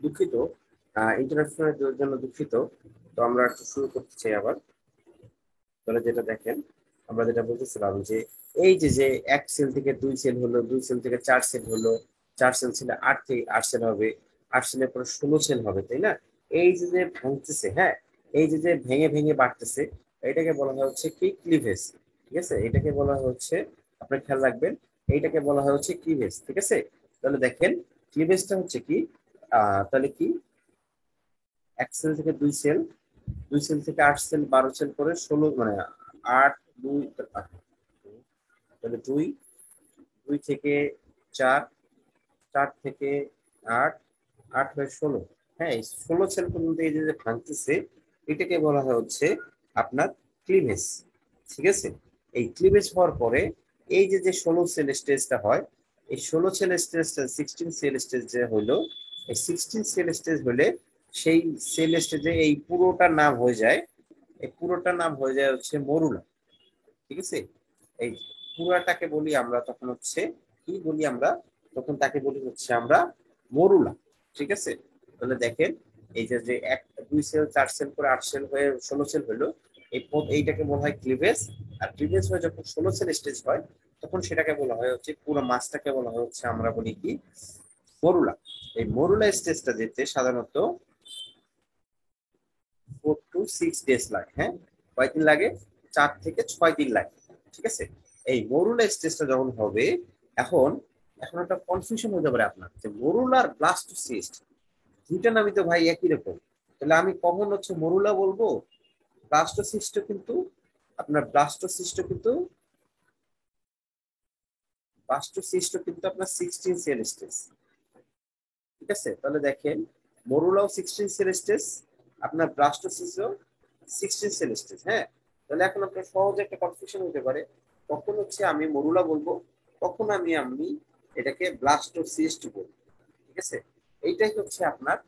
দুঃখিত, ইন্টারাপ্শনের জন্য দুঃখিত। তো আমরা একটু শুরু করতে চাই আবার। তাহলে যেটা দেখেন, আমরা যেটা বলতেছিলাম যে এই যে যে এক সেল থেকে দুই সেল হলো, দুই সেল থেকে চার সেল হলো, চার সেল ছিল আট থেকে আট সেল হবে, আট সেলের পরে 16 সেল হবে, তাই না? এই যে যে ভাঙতেছে, হ্যাঁ, এই যে যে ভেঙে ভেঙে বাড়তেছে, এটাকে বলা হয় হচ্ছে কি, ক্লিভেজ। ঠিক আছে, এটাকে বলা হচ্ছে, আপনি খেয়াল রাখবেন, এইটাকে বলা হয় হচ্ছে ক্লিভেজ। ঠিক আছে, তাহলে দেখেন ক্লিভেজটা হচ্ছে কি, তাহলে কি, এক সেল থেকে দুই সেল, দুই সেল থেকে আট সেল, 12 সেল করে 16, মানে আট দুই তাহলে 2, 2 থেকে 4, 4 থেকে 8, 8 হয়ে 16। হ্যাঁ, এই 16 সেল পর্যন্ত এই যে ভাঙতেছে, এটাকে বলা হয় হচ্ছে আপনার ক্লিভেজ। ঠিক আছে, এই ক্লিভেজ হওয়ার পরে এই যে যে 16 সেল স্টেজটা হয়, এই 16 সেল স্টেজটা 16 সেল স্টেজ যে হইলো, এই 16 সেল স্টেজ হলে সেই সেল স্টেজে এই পুরোটার নাম হয়ে যায়, এই পুরোটার নাম হয়ে যায় হচ্ছে মরুলা। ঠিক আছে, এই পুরাটাকে বলি আমরা তখন হচ্ছে কি বলি আমরা, তখন তাকে বলি হচ্ছে আমরা মরুলা। ঠিক আছে, তাহলে দেখেন এই যে যে 1, 2 সেল 4 সেল করে 8 সেল হয়ে 16 সেল হলো, এইটাকে বলা হয় ক্লিভেজ। আর ক্লিভেজ হয়ে যখন 16 সেল স্টেজ হয়, তখন সেটাকে বলা হয় হচ্ছে পুরো মাছটাকে বলা হয় হচ্ছে আমরা বলি কি মরুলা। এই মরুলা স্টেজটা যেতে সাধারণত 4 to 6 ডেজ লাগে। হ্যাঁ, কয়দিন লাগে? 4 থেকে 6 দিন লাগে। ঠিক আছে, এই মরুলা স্টেজটা যখন হবে, এখন এখন একটা কনফিউশন হয়ে যাবে আপনার যে মরুলা আর ব্লাস্টোসিস্ট দুইটা নামই তো ভাই একই রকম, তাহলে আমি কখন হচ্ছে মরুলা বলবো? ব্লাস্টোসিস্ট কিন্তু আপনার আপনার 16 সেল স্টেজ। ঠিক আছে, তাহলে দেখেন মরুলাও 16 সেল স্টেজ, আপনার ব্লাস্টোসিস্টও 16 সেল স্টেজ। হ্যাঁ, তাহলে এখন আপনার সহজে একটা কনফিউশন হতে পারে, কখন হচ্ছে আমি মরুলা বলবো, কখন আমি এটাকে ব্লাস্টোসিস্ট বলবো। ঠিক আছে, এইটাই হচ্ছে আপনার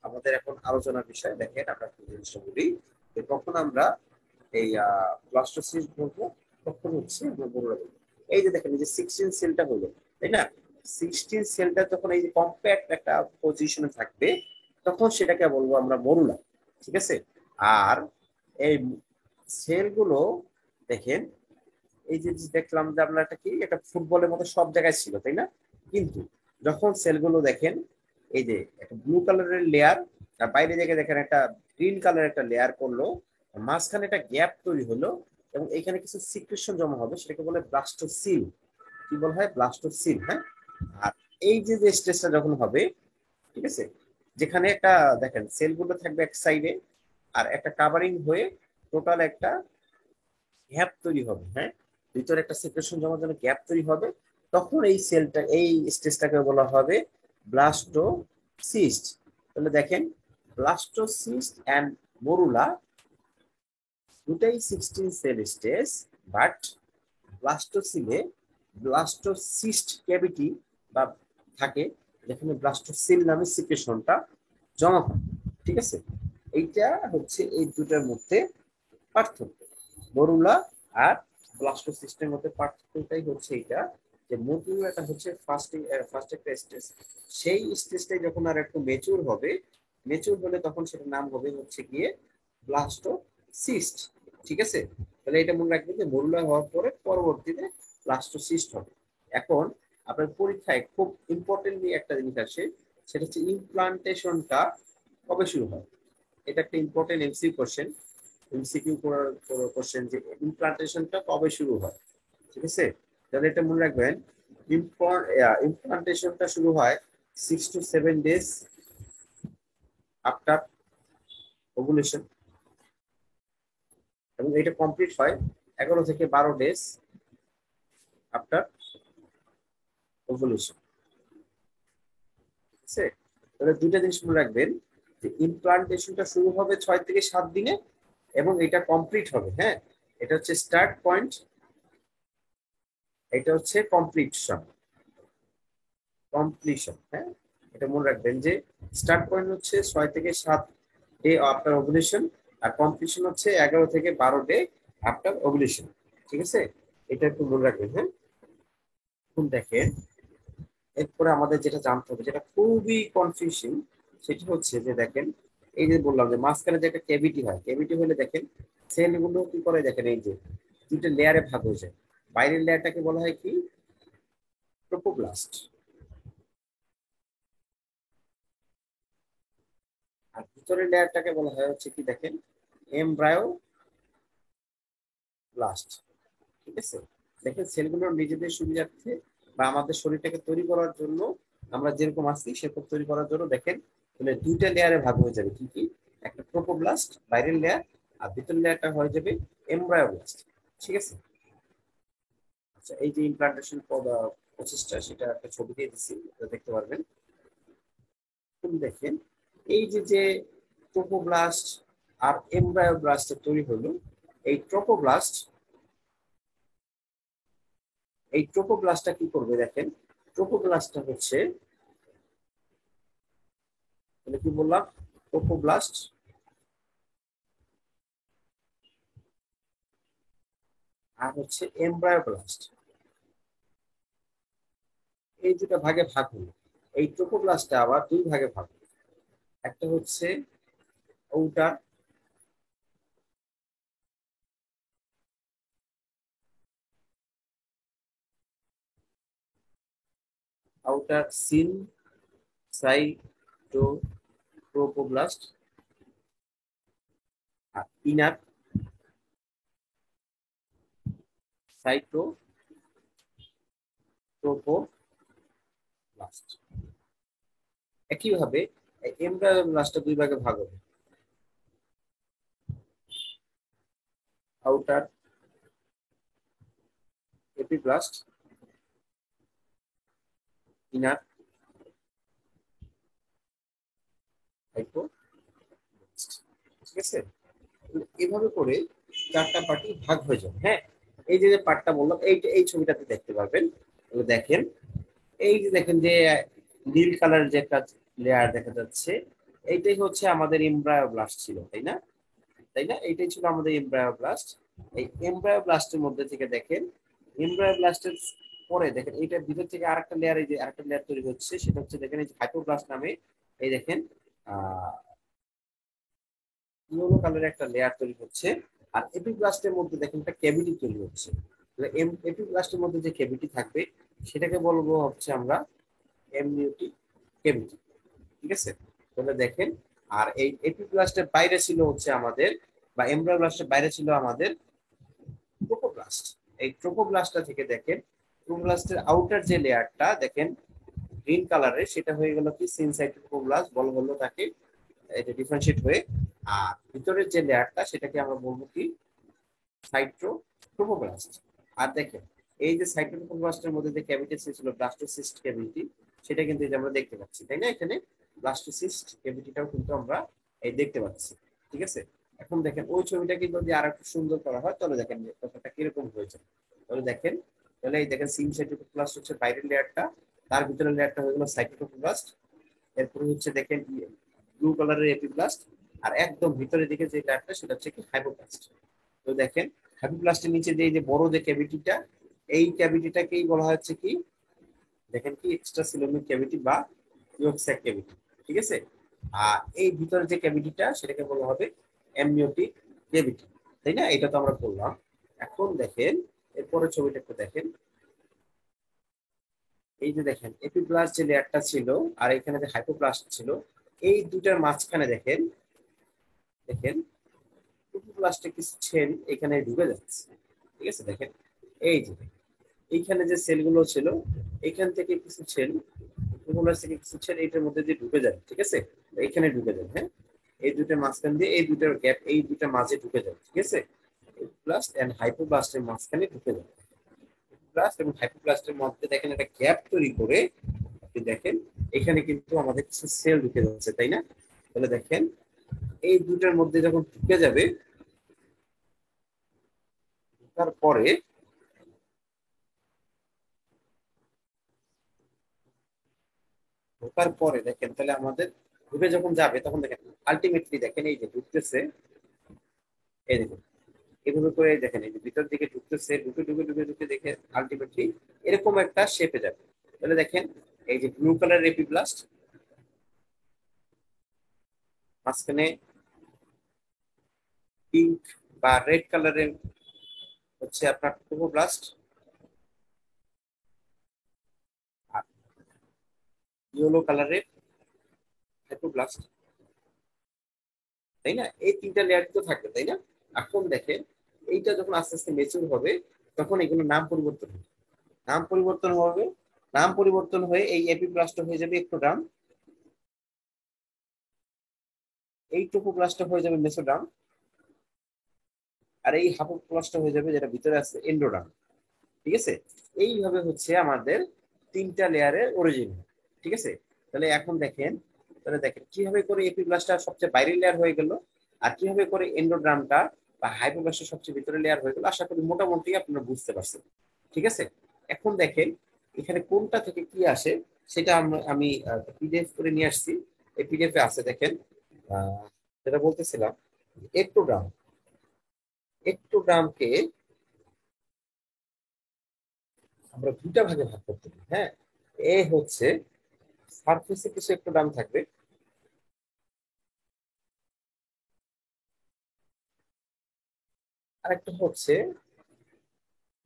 আমাদের এখন আলোচনার বিষয়। দেখেন আমরা কি জিনিসটা বলি, যে কখন আমরা এই ব্লাস্টোসিস্ট বলবো, কখন হচ্ছে আমরা মরুলা বলবো। এই যে দেখেন এই যে 16 সেলটা হলো, তাই না? 16 সেলটা যখন এই যে কম্প্যাক্ট একটা পজিশনে থাকবে, তখন সেটাকে বলবো আমরা মরুলা। ঠিক আছে, আর এই সেলগুলো দেখেন, এই যে যে দেখলাম যে আপনার একটা কি একটা ফুটবলের মতো সব জায়গায় ছিল, তাই না? কিন্তু যখন সেলগুলো দেখেন এই যে একটা ব্লু কালারের লেয়ার, আর বাইরে থেকে দেখেন একটা গ্রিন কালারের একটা লেয়ার করলো, মাঝখানে একটা গ্যাপ তৈরি হলো, এবং এখানে কিছু সিক্রেশন জমা হবে, সেটাকে বলে ব্লাস্টোসিল। কি বলা হয়? ব্লাস্টোসিল। হ্যাঁ, আর এই যে যে স্টেজটা যখন হবে, ঠিক আছে, যেখানে একটা দেখেন সেলগুলো থাকবে এক সাইডে, আর একটা কাভারিং হয়ে টোটাল একটা গ্যাপ তৈরি হবে। হ্যাঁ, ভিতরে একটা সিক্রেশন জমার জন্য গ্যাপ তৈরি হবে, তখন এই সেলটা এই স্টেজটাকে বলা হবে ব্লাস্টোসিস্ট। তাহলে দেখেন ব্লাস্টোসিস্ট এন্ড মরুলা দুটাই 16 সেল স্টেজ, বাট ব্লাস্টোসিলে ব্লাস্টোসিস্ট ক্যাভিটি বা থাকে, যেখানে ব্লাস্টোসিল নামে সিক্রেশনটা জমা হয়। ঠিক আছে, এইটা হচ্ছে এই দুটার মধ্যে পার্থক্য, মরুলা আর ব্লাস্টোসিস্টের মধ্যে পার্থক্যটাই হচ্ছে এটা, যে মরুলাটা হচ্ছে ফার্স্ট একটা স্টেজ, সেই স্টেজটাই যখন আর একটু মেচুর হবে, মেচুর হলে তখন সেটার নাম হবে হচ্ছে গিয়ে ব্লাস্টোসিস্ট। ঠিক আছে, তাহলে এটা মনে রাখবেন যে মরুলা হওয়ার পরে পরবর্তীতে ব্লাস্টোসিস্ট হবে। এখন আপনার পরীক্ষায় খুব ইম্পর্টেন্টলি একটা জিনিস আসে, সেটা হচ্ছে ইমপ্লান্টেশনটা কবে শুরু হয়। এটা একটা important MCQ question, MCQ question যে ইমপ্লান্টেশনটা কবে শুরু হয়। ঠিক আছে, তাহলে এটা মনে রাখবেন, ইমপ্লান্টেশনটা শুরু হয় 6 to 7 ডেজ আফটার ওভুলেশন, এবং এটা কমপ্লিট হয় 11 থেকে 12 ডেজ আফটার ওভুলেশন। ঠিক আছে, তাহলে দুইটা জিনিস মনে রাখবেন, যে ইমপ্লান্টেশনটা শুরু হবে 6 থেকে 7 দিনে, এবং এটা কমপ্লিট হবে। হ্যাঁ, এটা হচ্ছে স্টার্ট পয়েন্ট, এটা হচ্ছে কমপ্লিশন। হ্যাঁ, এটা মনে রাখবেন যে স্টার্ট পয়েন্ট হচ্ছে 6 থেকে 7 ডে আফটার ওভুলেশন, আর কমপ্লিশন হচ্ছে 11 থেকে 12 ডে আফটার ওভুলেশন। ঠিক আছে, এটা একটু মনে রাখবেন। হ্যাঁ, এখন দেখেন এরপরে আমাদের যেটা জানতে হবে, যেটা খুবই কনফিউজিং, সেটা হচ্ছে যে দেখেন এই যে বললাম যে মাঝখানে যে একটা ক্যাভিটি হয়, ক্যাভিটি হলে দেখেন সেলগুলো কি করে, দেখেন এই যে দুটো লেয়ারে ভাগ হয়ে যায়। বাইরের লেয়ারটাকে বলা হয় কি ট্রোপোপ্লাস্ট, আর ভিতরের লেয়ারটাকে বলা হয় হচ্ছে কি দেখেন এমব্রায়োব্লাস্ট। ঠিক আছে, দেখেন সেলগুলোর নিজেদের সুবিধার্থে বা আমাদের শরীরটাকে তৈরি করার জন্য, আমরা যেরকম আছি সেরকম তৈরি করার জন্য দেখেন তাহলে দুইটা লেয়ারে ভাগ হয়ে যাবে। কি কি? একটা ট্রোপোপ্লাস্ট বাইরের লেয়ার, আর ভিতরের লেয়ারটা হয়ে যাবে এমব্রায়োব্লাস্ট। ঠিক আছে, আচ্ছা, এই যে ইমপ্লান্টেশন প্রসেসটা সেটা একটা ছবি দিয়ে দিচ্ছি, দেখতে পারবেন। দেখেন এই যে যে ট্রোপোব্লাস্ট আর এমব্রায়োব্লাস্ট তৈরি হলো, এই ট্রোপোব্লাস্টটা কি করবে দেখেন। ট্রোপোব্লাস্টটা হচ্ছে, মানে কি বললাম, ট্রোপোব্লাস্ট আর হচ্ছে এমব্রায়োব্লাস্ট, এই দুটা ভাগে ভাগ হলো। এই ট্রোপোব্লাস্টটা আবার দুই ভাগে ভাগ হলো। একটা হচ্ছে আউটার আউটার সিন সাইটোট্রোপোব্লাস্ট আর ইনার সাইটোট্রোপোব্লাস্ট। একইভাবে এমব্রায়োব্লাস্টটা দুই ভাগে ভাগ হবে, আউটার এপিব্লাস্ট, ইনার সাইটোব্লাস্ট। ঠিক আছে, এভাবে করে চারটা পার্টি ভাগ হয়ে যাবে। হ্যাঁ, এই যে যে পার্টটা বললাম, এই ছবিটাতে দেখতে পারবেন। দেখেন, এই যে দেখেন যে নীল কালারের যে একটা লেয়ার দেখা যাচ্ছে, এইটাই হচ্ছে আমাদের এমব্রায়োব্লাস্ট ছিল, তাই না? এইটাই ছিল আমাদের এমব্রায়োব্লাস্ট। এই এমব্রায়োব্লাস্টের মধ্যে থেকে দেখেন, এমব্রায়োব্লাস্টের পরে দেখেন এইটার ভিতর থেকে আরেকটা লেয়ার, এই যে আরেকটা লেয়ার তৈরি হচ্ছে, সেটা হচ্ছে দেখেন এই যে হাইপোব্লাস্ট নামে, এই দেখেন আহ ইয়েলো কালারের একটা লেয়ার তৈরি হচ্ছে। আর এপিব্লাস্টের মধ্যে দেখেন একটা ক্যাভিটি তৈরি হচ্ছে। তাহলে এপিব্লাস্টের মধ্যে যে ক্যাভিটি থাকবে সেটাকে বলবো হচ্ছে আমরা এমনিওটিক ক্যাভিটি। ঠিক আছে, তাহলে দেখেন, আর এই এপিব্লাস্টের বাইরে ছিল হচ্ছে আমাদের, বা এমব্রায়োব্লাস্টের বাইরে ছিল আমাদের ট্রোপোপ্লাস্ট। এই ট্রোপোপ্লাস্টটা থেকে দেখেন, ট্রোপোপ্লাস্টের আউটার যে লেয়ারটা দেখেন গ্রিন কালারের, সেটা হয়ে গেল কি সিনসাইড ট্রোপোপ্লাস্ট বলা হলো তাকে, এটা ডিফারেন্সিয়েট হয়ে। আর ভিতরের যে লেয়ারটা সেটাকে আমরা বলবো কি সাইটোট্রোপোপ্লাস্ট। আর দেখেন এই যে সাইটোট্রোপোপ্লাস্টের মধ্যে যে ক্যাভিটি ছিল ব্লাস্টোসিস্ট ক্যাভিটি, সেটা কিন্তু এই যে আমরা দেখতে পাচ্ছি, তাই না? এখানে ব্লাস্টোসিস্ট ক্যাভিটিটাও কিন্তু আমরা এই দেখতে পাচ্ছি। ঠিক আছে, এখন দেখেন ওই ছবিটাকে যদি আর একটু সুন্দর করা হয় তাহলে দেখেন যে ব্যাপারটা কিরকম হয়েছে। তাহলে দেখেন, তাহলে এই দেখেন সিম সাইটোপ্লাস্ট হচ্ছে বাইরের লেয়ারটা, তার ভিতরের লেয়ারটা হয়ে গেল সাইটোপ্লাস্ট। এরপরে হচ্ছে দেখেন ব্লু কালারের এপিপ্লাস্ট, আর একদম ভিতরের দিকে যে লেয়ারটা সেটা হচ্ছে কি হাইপোপ্লাস্ট। তো দেখেন হাইপোপ্লাস্টের নিচে যে এই যে বড় যে ক্যাভিটিটা, এই ক্যাভিটিটাকেই বলা হচ্ছে কি, দেখেন কি এক্সট্রা সিলোমিক ক্যাভিটি বা ইয়ক স্যাক ক্যাভিটি। ঠিক আছে, আর এই ভিতরে যে ক্যাভিটিটা সেটাকে বলা হবে অ্যামনিওটিক ক্যাভিটি, তাই না? এটা তো আমরা বললাম। এখন দেখেন এরপরে ছবিটা একটু দেখেন, এই যে দেখেন এপিপ্লাস্ট যে লেয়ারটা ছিল আর এখানে যে হাইপোপ্লাস্ট ছিল, এই দুটার মাঝখানে দেখেন, দেখেন এপিপ্লাস্টে কিছু সেল এখানে ঢুকে যাচ্ছে। ঠিক আছে, দেখেন এই যে এইখানে যে সেলগুলো ছিল, এখান থেকে কিছু সেল, এপিপ্লাস্ট থেকে কিছু সেল এইটার মধ্যে দিয়ে ঢুকে যায়। ঠিক আছে, এইখানে ঢুকে যায়। হ্যাঁ, এই দুইটার মাঝখান দিয়ে, এই দুইটার গ্যাপ, এই দুইটার মাঝে ঢুকে যায়। ঠিক আছে, এপিপ্লাস্ট এন্ড হাইপোপ্লাস্টের মাঝখানে ঢুকে যায়। প্লাস্ট এবং হাইপোপ্লাস্টের মধ্যে দেখেন একটা গ্যাপ তৈরি করে, আপনি দেখেন এখানে কিন্তু আমাদের কিছু সেল ঢুকে যাচ্ছে, তাই না? তাহলে দেখেন এই দুটার মধ্যে যখন ঢুকে যাবে, তারপরে ঢোকার পরে দেখেন তাহলে আমাদের ঢুকে যখন যাবে তখন দেখেন আলটিমেটলি দেখেন এই যে ঢুকতেছে, এই দেখুন এভাবে করে দেখেন এই যে ভিতর দিকে ঢুকতেছে, ঢুকে ঢুকে ঢুকে ঢুকে দেখে আলটিমেটলি এরকম একটা শেপে যাবে। তাহলে দেখেন এই যে ব্লু কালার এপিপ্লাস্ট, মাঝখানে পিঙ্ক বা রেড কালারের হচ্ছে আপনার ট্রোপোপ্লাস্ট, আর ইয়েলো কালারের হাইপোপ্লাস্ট, তাই না? এই তিনটা লেয়ার তো থাকবে, তাই না? এখন দেখেন এইটা যখন আস্তে আস্তে মেচুর হবে তখন এগুলো নাম পরিবর্তন হবে। নাম পরিবর্তন হবে, নাম পরিবর্তন হয়ে এই এপিপ্লাস্ট হয়ে যাবে একটোডার্ম, এই ট্রোপোপ্লাস্ট হয়ে যাবে মেসোডার্ম, আর এই হাইপোপ্লাস্ট হয়ে যাবে যেটা ভিতরে আছে এন্ডোডার্ম। ঠিক আছে, এইভাবে হচ্ছে আমাদের তিনটা লেয়ারের অরিজিন। ঠিক আছে, তাহলে এখন দেখেন, কিভাবে করে এপিব্লাস্টটা সবচেয়ে বাইরের লেয়ার হয়ে গেল, আর কিভাবে করে এন্ডোডার্মটা বা হাইপোব্লাস্টটা সবচেয়ে ভিতরে লেয়ার হয়ে গেল। আশা করি মোটামুটি আপনারা বুঝতে পারছেন। ঠিক আছে, এখন দেখেন এখানে কোনটা থেকে কি আসে সেটা আমি পিডিএফ করে নিয়ে আসছি। এই পিডিএফ এ আছে, দেখেন যেটা বলতেছিলাম, একটোগ্রাম। একটোগ্রামকে আমরা দুটা ভাগে ভাগ করতে পারি। হ্যাঁ, এ হচ্ছে সারফেসে কিছু একটোগ্রাম থাকবে, আর একটা হচ্ছে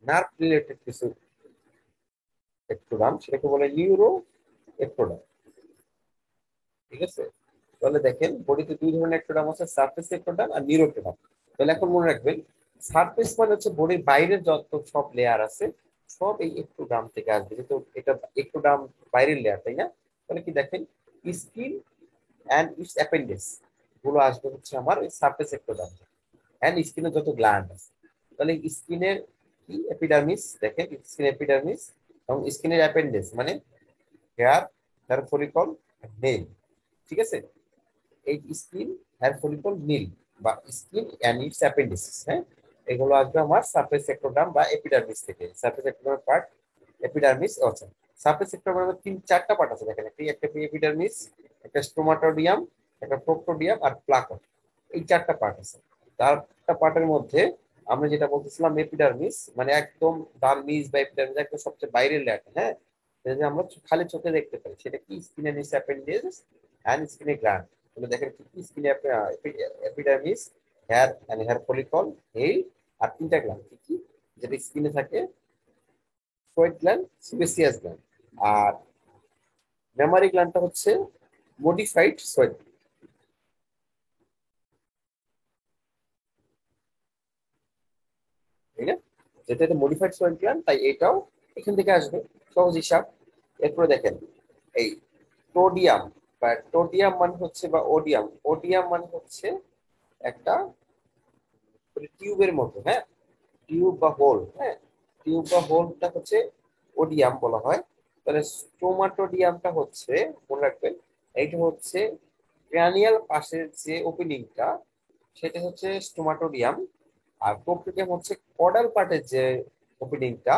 নার্ভ রিলেটেড কিছু একটোগ্রাম, সেটাকে বলে নিউরো একটোগ্রাম। ঠিক আছে, তাহলে দেখেন বডিতে দুই ধরনের একটোগ্রাম আছে, সারফেস একটোগ্রাম আর নিউরো একটোগ্রাম। তাহলে এখন মনে রাখবেন, সারফেস মানে হচ্ছে বডির বাইরের যত সব লেয়ার আছে সব এই একটোগ্রাম থেকে আসবে, যেহেতু এটা একটোগ্রাম বাইরের লেয়ার, তাই না? তাহলে কি দেখেন, স্কিন অ্যান্ড ইটস অ্যাপেন্ডিক্স গুলো আসবে হচ্ছে আমার ওই সারফেস একটোগ্রাম। অ্যান্ড স্কিনের যত গ্ল্যান্ড আছে, তাহলে স্কিনের কি এপিডার্মিস, দেখেন স্কিন এপিডার্মিস এবং স্কিনের অ্যাপেন্ডিক্স মানে হেয়ার, হেয়ার ফলিকল, নেইল। ঠিক আছে, এই স্কিন, হেয়ার ফলিকল, নীল বা স্কিন অ্যান্ড ইটস অ্যাপেন্ডিসিস, হ্যাঁ, এগুলো আসবে আমার সারফেস সেক্টোডার্ম বা এপিডার্মিস থেকে। সারফেস সেক্টোডার্ম পার্ট, এপিডার্মিস, আচ্ছা সারফেস সেক্টোডার্মের চারটা পার্ট আছে দেখেন, একটা এপিডার্মিস, একটা স্টোমাটোডিয়াম, একটা প্রোক্টোডিয়াম আর প্লাকন। এই চারটা পার্ট আছে। চারটা পার্টের মধ্যে আমরা যেটা বলতেছিলাম এপিডার্মিস মানে একদম ডান নিচ বা এপিডার্মিস একদম সবচেয়ে বাইরের লেয়ার, হ্যাঁ, যেটা যে আমরা খালি চোখে দেখতে পাই, সেটা কি স্কিনের নিচে অ্যাপেন্ডিক্স অ্যান্ড স্কিনের গ্ল্যান্ড। তাহলে দেখেন কি কি স্কিনে epidermis, hair and hair follicle, nail, আর তিনটা গ্ল্যান্ড কি কি, যেটা স্কিনে থাকে, সোয়েট গ্ল্যান্ড, সিবেসিয়াস গ্ল্যান্ড, আর মেমারি গ্ল্যান্ডটা হচ্ছে মডিফাইড সোয়েট। ঠিক আছে, যেটা এটা মডিফাইড সোয়েট গ্ল্যান্ড তাই এটাও এখান থেকে আসবে, সহজ হিসাব। এরপরে দেখেন এই টোডিয়াম বা টোডিয়াম মানে হচ্ছে বা ওডিয়াম, ওডিয়াম মানে হচ্ছে একটা টিউবের মতো, হ্যাঁ, টিউব বা হোল, হ্যাঁ, টিউব বা হোলটা হচ্ছে ওডিয়াম বলা হয়। তাহলে স্টোমাটোডিয়ামটা হচ্ছে, মনে রাখবেন, এইটা হচ্ছে ক্রানিয়াল পাশের যে ওপেনিংটা সেটা হচ্ছে স্টোমাটোডিয়াম, আর প্রোক্টোডিয়াম হচ্ছে কডাল পার্টের যে ওপেনিংটা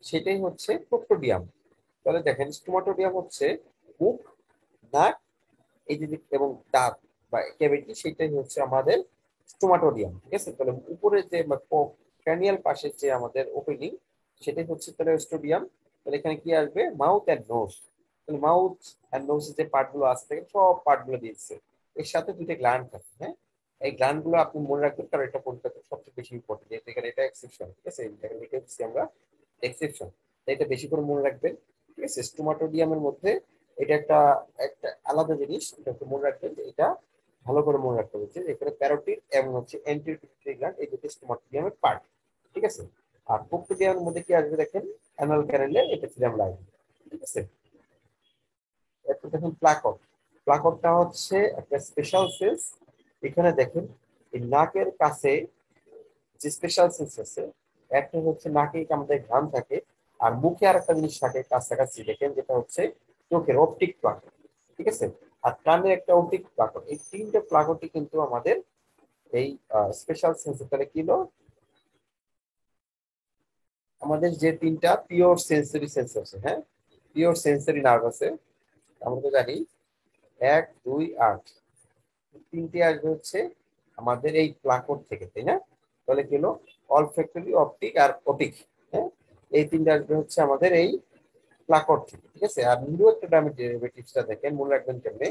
সেটাই হচ্ছে প্রোক্টোডিয়াম। তাহলে দেখেন স্টোমাটোডিয়াম হচ্ছে মুখ, নাক, এই যে এবং দাঁত বা ক্যাভিটি, সেটাই হচ্ছে আমাদের স্টোমাটোডিয়াম। ঠিক আছে, তাহলে উপরে যে ক্র্যানিয়াল পাশের যে আমাদের ওপেনিং সেটাই হচ্ছে তাহলে স্টোডিয়াম। তাহলে এখানে কি আসবে, মাউথ অ্যান্ড নোজ। তাহলে মাউথ অ্যান্ড নোজের যে পার্ট গুলো আছে থাকে সব পার্ট গুলো দিয়েছে, এর সাথে দুইটা গ্ল্যান্ড থাকে, হ্যাঁ। এই গ্ল্যান্ড গুলো আপনি মনে রাখবেন কারণ এটা পরীক্ষাতে সবচেয়ে বেশি ইম্পর্টেন্ট, যেহেতু এখানে এটা এক্সেপশন। ঠিক আছে, এখানে লিখে দিচ্ছি আমরা এক্সেপশন, এটা বেশি করে মনে রাখবেন। ঠিক আছে, স্টোমাটোডিয়ামের মধ্যে এটা একটা একটা আলাদা জিনিস, এটা একটু মনে রাখবেন যে এটা ভালো করে মনে রাখতে হচ্ছে, এখানে প্যারোটিড এবং হচ্ছে অ্যান্টিরিয়র পিটুইটারি গ্ল্যান্ড, এই দুটো স্টোমাটোডিয়ামের পার্ট। ঠিক আছে, আর প্রোক্টোডিয়ামের মধ্যে কি আসবে দেখেন, অ্যানাল ক্যানেলের এপিথেলিয়াম লাইন। ঠিক আছে, এরপর দেখুন প্লাকট। প্লাকটটা হচ্ছে একটা স্পেশাল সেলস। এখানে দেখেন এই নাকের কাছে যে স্পেশাল সেন্স আছে, একটা হচ্ছে নাকে আমাদের ঘাম থাকে, আর মুখে আর একটা জিনিস থাকে কাছাকাছি দেখেন, যেটা হচ্ছে চোখের অপটিক প্লাকট। ঠিক আছে, আর কানে একটা অপটিক প্লাকট। এই তিনটে প্লাকটই কিন্তু আমাদের এই স্পেশাল সেন্সর। তাহলে কি হলো, আমাদের যে তিনটা পিওর সেন্সরি সেন্স আছে, হ্যাঁ, পিওর সেন্সরি নার্ভ আছে, আমরা তো জানি 1, 2, 8, তিনটি আসবে হচ্ছে আমাদের এই প্লাকট থেকে, তাই না? তাহলে কি হলো, অলফ্যাক্টরি, অপটিক আর ওটিক, হ্যাঁ, এই তিনটা আসবে হচ্ছে আমাদের এই প্লাকট থেকে। ঠিক আছে, আর নিউরোএক্টোডার্মিক ডেরিভেটিভসটা দেখেন, মনে রাখবেন কেমনে,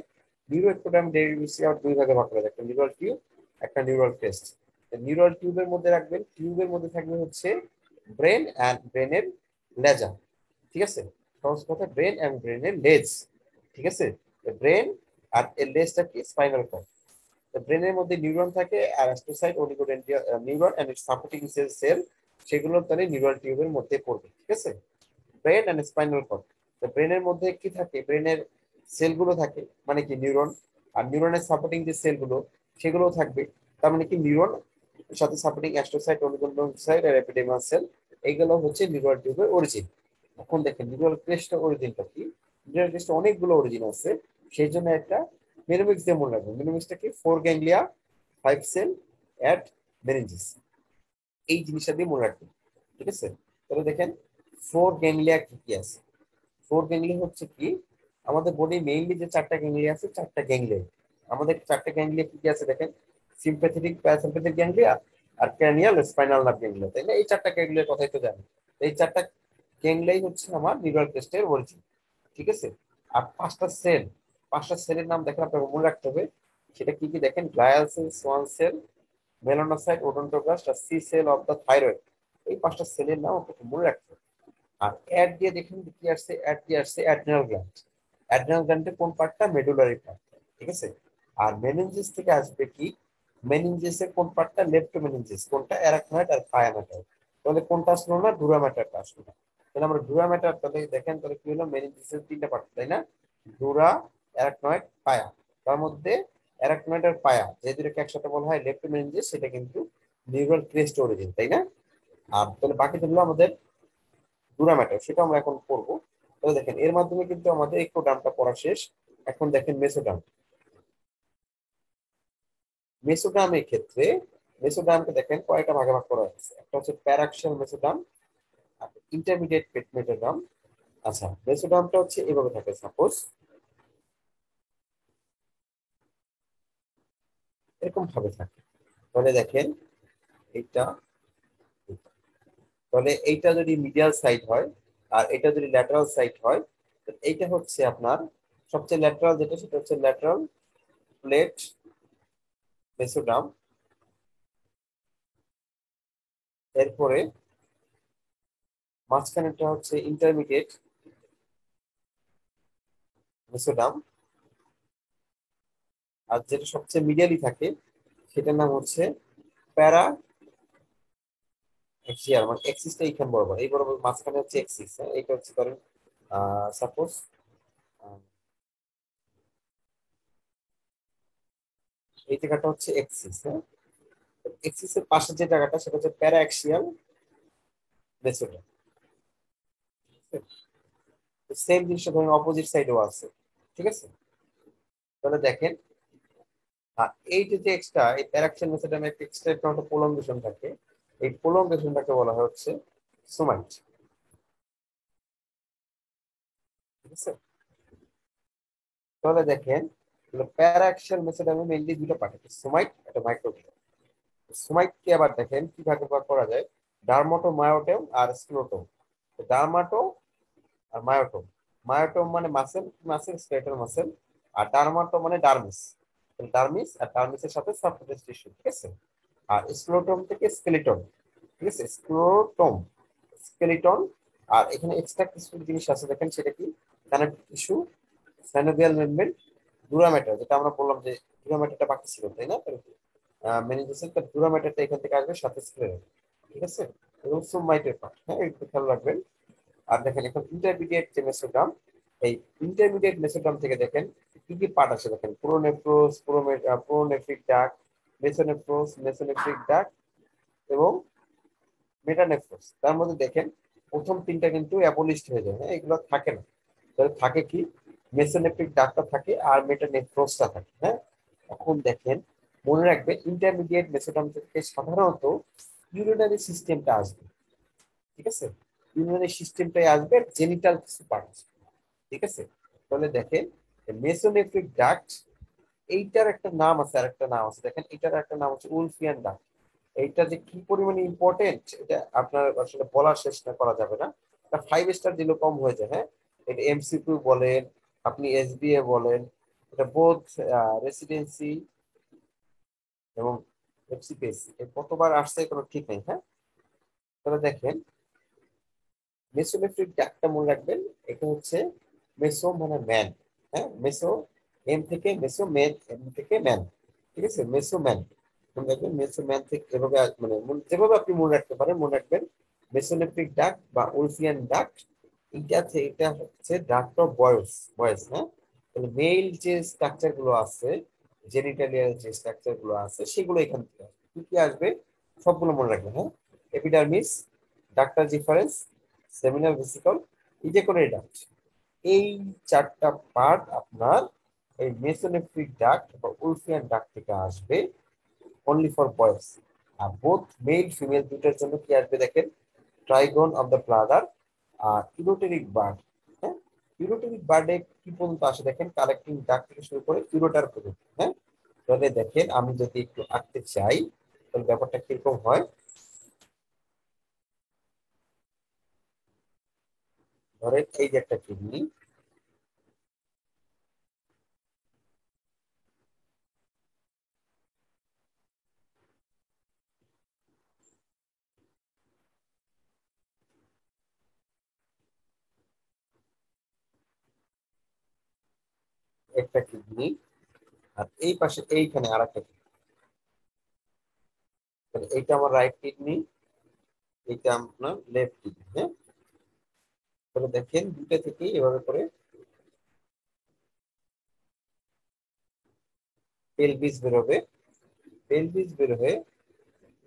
নিউরোএক্টোডার্মিক ডেরিভেটিভস আবার দুই ভাগে ভাগ করা যায়, একটা নিউরাল টিউব, একটা নিউরাল টেস্ট। নিউরাল টিউবের মধ্যে রাখবেন, টিউবের মধ্যে থাকবে হচ্ছে ব্রেন অ্যান্ড ব্রেনের লেজা। ঠিক আছে, সহজ কথা, ব্রেন অ্যান্ড ব্রেনের লেজ। ঠিক আছে, ব্রেন আর এর লেজটা কি, স্পাইনাল কর্ড। ব্রেনের মধ্যে নিউরন থাকে আর astrocyte, oligodendroglia neuron and its supporting cell, সেগুলো তাহলে নিউরাল টিউবের মধ্যে পড়বে। ঠিক আছে, ব্রেন এন্ড স্পাইনাল কর্ড। তো ব্রেনের মধ্যে কি থাকে, ব্রেনের সেলগুলো থাকে মানে কি নিউরন, আর নিউরনের সাপোর্টিং যে সেলগুলো সেগুলো থাকবে, তার মানে কি নিউরন সাথে সাপোর্টিং অ্যাস্ট্রোসাইট, অলিগোডেন্ড্রোসাইট আর এপিডেমাল সেল, এইগুলো হচ্ছে নিউরাল টিউবের অরিজিন। এখন দেখেন নিউরাল ক্রেস্টের অরিজিনটা কি। নিউরাল ক্রেস্টে অনেকগুলো অরিজিন আছে, সেই জন্য একটা মেনোমিক্স দিয়ে মনে রাখবেন। মেনোমিক্সটা কি? 4 গ্যাংলিয়া 5 সেল অ্যাট মেনিনজিস, এই জিনিসটা দিয়ে মনে রাখবেন। ঠিক আছে, তাহলে দেখেন 4 গ্যাংলিয়া কি কি আছে। 4 গ্যাংলিয়া হচ্ছে কি, আমাদের বডি মেইনলি যে 4টা গ্যাংলিয়া আছে, 4টা গ্যাংলিয়া। আমাদের 4টা গ্যাংলিয়া কি কি আছে দেখেন, সিম্প্যাথেটিক প্যারাসিম্প্যাথেটিক গ্যাংলিয়া আর ক্র্যানিয়াল স্পাইনাল নার্ভ গ্যাংলিয়া, তাই না? এই 4টা গ্যাংলিয়ার কথাই তো জানি। এই 4টা গ্যাংলিয়াই হচ্ছে আমার নিউরাল ক্রেস্টের অরিজিন। ঠিক আছে, আর 5টা সেল, 5টা সেলের নাম দেখেন আপনাকে মনে রাখতে হবে। সেটা কি কি দেখেন, glial cell, Schwann cell, melanocyte, odontoblast আর C cell of the thyroid. এই 5টা সেলের নাম আপনাকে মনে রাখতে হবে। আর অ্যাড দিয়ে দেখেন কি আসছে, অ্যাড দিয়ে আসছে অ্যাড্রিনাল গ্ল্যান্ড। অ্যাড্রিনাল গ্ল্যান্ডের কোন পার্টটা? Medullary part. ঠিক আছে, আর মেনিনজিস থেকে আসবে কি, মেনিনজিসের কোন পার্টটা? লেফট মেনিনজিস। কোনটা? অ্যারাকনয়েড আর পায়া ম্যাটার। তাহলে কোনটা আসলো না? ডুরা ম্যাটারটা আসলো না। তাহলে আমরা ডুরা ম্যাটার, তাহলে দেখেন তাহলে কি হলো, মেনিনজিসের 3টা পার্ট, তাই না? ডুরা, অ্যারাকনয়েড, পায়া। তার মধ্যে অ্যারাকনয়েড আর পায়া যে দুটোকে একসাথে বলা হয় লেফট মেনিনজিস, সেটা কিন্তু নিউরাল ক্রেস্ট অরিজিন, তাই না? আর তাহলে বাকি যেগুলো আমাদের ডুরা ম্যাটার, সেটা আমরা এখন পড়বো। তাহলে দেখেন এর মাধ্যমে কিন্তু আমাদের এক্টোডার্মটা পড়া শেষ। এখন দেখেন মেসোডার্ম। মেসোডার্মের ক্ষেত্রে মেসোডার্মকে দেখেন কয়েকটা ভাগে ভাগ করা হয়েছে। একটা হচ্ছে প্যারাক্সিয়াল মেসোডার্ম আর ইন্টারমিডিয়েট মেসোডার্ম। আচ্ছা, মেসোডার্মটা হচ্ছে এভাবে থাকে, সাপোজ এরকম ভাবে থাকে। তাহলে দেখেন এইটা, তাহলে এইটা যদি মিডিয়াল সাইড হয় আর এটা যদি ল্যাটারাল সাইড হয়, তো এইটা হচ্ছে আপনার সবচেয়ে ল্যাটারাল যেটা, সেটা হচ্ছে ল্যাটারাল প্লেট মেসোডার্ম। এরপরে মাঝখানেরটা হচ্ছে ইন্টারমিডিয়েট মেসোডার্ম, আর যেটা সবচেয়ে মিডিয়ালি থাকে সেটার নাম হচ্ছে প্যারা এক্সিয়াল, মানে এক্সিসটা এইখান বরাবর, এই বরাবর মাঝখানে হচ্ছে এক্সিস। হ্যাঁ, এটা হচ্ছে ধরেন সাপোজ এই জায়গাটা হচ্ছে এক্সিস। হ্যাঁ, এক্সিসের পাশে যে জায়গাটা সেটা হচ্ছে প্যারা অ্যাক্সিয়াল মেসোডার্ম। সেম জিনিসটা ধরেন অপোজিট সাইডেও আছে। ঠিক আছে, তাহলে দেখেন এই যে এক্সট্রা, এই প্যারাক্সিয়াল মেসোডার্মে একটা এক্সট্রা একটা প্রলঙ্গেশন থাকে। এই প্রলঙ্গেশনটাকে বলা হয় হচ্ছে সোমাইট। ঠিক আছে, তাহলে দেখেন প্যারাক্সিয়াল মেসোডার্মে মেইনলি দুটো পার্ট আছে, সোমাইট একটা মাইক্রোভিয়া। সোমাইটকে আবার দেখেন কি ভাগে ভাগ করা যায়, ডার্মাটোমায়োটোম আর স্ক্লেরোটোম। ডার্মাটো আর মায়োটোম, মায়োটোম মানে মাসেল, মাসেল স্কেলেটাল মাসেল, আর ডার্মাটো মানে ডার্মিস, ডার্মিস আর ডার্মিসের সাথে সাবকুটানেস টিস্যু। ঠিক আছে, আর স্ক্লেরোটোম থেকে স্কেলিটন। ঠিক আছে, স্ক্লেরোটোম, স্কেলিটন। আর এখানে এক্সট্রা কিছু জিনিস আছে দেখেন, সেটা কি? Connective tissue, synovial membrane, dura matter, যেটা আমরা বললাম যে ডুরা ম্যাটারটা বাকি ছিল, তাই না? মেনিনজিসের ডুরা ম্যাটারটা এখান থেকে আসবে, সাথে স্ক্লেরোল। ঠিক আছে, এবং সোমাইটের পার্ট, হ্যাঁ একটু খেয়াল রাখবেন। আর দেখেন এখন ইন্টারমিডিয়েট যে মেসোডার্ম, এই ইন্টারমিডিয়েট মেসোডার্ম থেকে দেখেন কি কি পার্ট আছে দেখেন, প্রোনেফ্রোস, প্রোনেফ্রিক ডাক্ট, মেসোনেফ্রোস, মেসোনেফ্রিক ডাক্ট এবং মেটানেফ্রোস। তার মধ্যে দেখেন প্রথম 3টা কিন্তু অ্যাবলিশড হয়ে যায়, হ্যাঁ এগুলো থাকে না। তাহলে থাকে কি, মেসোনেফ্রিক ডাক্টটা থাকে আর মেটানেফ্রোসটা থাকে। হ্যাঁ, এখন দেখেন মনে রাখবেন ইন্টারমিডিয়েট মেসোডার্ম থেকে সাধারণত ইউরিনারি সিস্টেমটা আসবে। ঠিক আছে, ইউরিনারি সিস্টেমটাই আসবে, জেনিটাল কিছু পার্ট। ঠিক আছে, তাহলে দেখেন মেসোনেফ্রিক ডাক্ট, এইটার একটা নাম আছে আর একটা নাম আছে দেখেন, এটার একটা নাম হচ্ছে উলফিয়ান ডাক্ট। এইটা যে কি পরিমাণে ইম্পর্টেন্ট এটা আপনার আসলে বলার চেষ্টা করা যাবে না। এটা 5 স্টার দিলেও কম হয়ে যায়। হ্যাঁ, এটা এমসিকিউ বলেন, আপনি এসবিএ বলেন, এটা বোথ রেসিডেন্সি এবং এফসিপিএসসি কতবার আসছে কোনো ঠিক নেই। হ্যাঁ, তাহলে দেখেন মেসোনেফ্রিক ডাক্টটা মনে রাখবেন, এটা হচ্ছে মেসো মানে ম্যান। হ্যাঁ, মেসো, এম থেকে মেসো, ম্যান এম থেকে ম্যান। ঠিক আছে, মেসো ম্যান মনে রাখবেন, মেসো ম্যান থেকে এভাবে মানে যেভাবে আপনি মনে রাখতে পারেন মনে রাখবেন। মেসোনেফ্রিক ডাক্ট বা উলফিয়ান ডাক্ট, এটা হচ্ছে ডাক্ট অফ বয়স, বয়স। হ্যাঁ, তাহলে মেল যে স্ট্রাকচার গুলো আছে, জেনিটালিয়াল যে স্ট্রাকচার গুলো আছে, সেগুলো এখান থেকে আসবে। কি কি আসবে সবগুলো মনে রাখবেন। হ্যাঁ, epidermis, ductus deferens, seminal vesicle, এই যে কোনরি ডাক্ট, এই চারটা পার্ট আপনার এই মেসোনেফ্রিক ডাক্ট বা উলফিয়ান ডাক্ট থেকে আসবে, অনলি ফর বয়েজ। আর বোথ মেল ফিমেল দুটার জন্য কি আসবে দেখেন, ট্রাইগন অফ দ্য ব্লাডার আর ইউরোটেরিক বার্ড। হ্যাঁ, ইউরোটেরিক বার্ডে কি পর্যন্ত আসে দেখেন, কালেক্টিং ডাক্ট থেকে শুরু করে ইউরোটার পর্যন্ত। হ্যাঁ, তাহলে দেখেন আমি যদি একটু আঁকতে চাই তাহলে ব্যাপারটা কিরকম হয়। ধরেন এই যে একটা কিডনি, একটা কিডনি, আর এই পাশে এইখানে আর একটা কিডনি। তাহলে এইটা আমার রাইট কিডনি, এইটা আপনার লেফট কিডনি। হ্যাঁ, তাহলে দেখেন দুটা থেকে এভাবে করে পেলভিস বেরোবে, পেলভিস বের হয়ে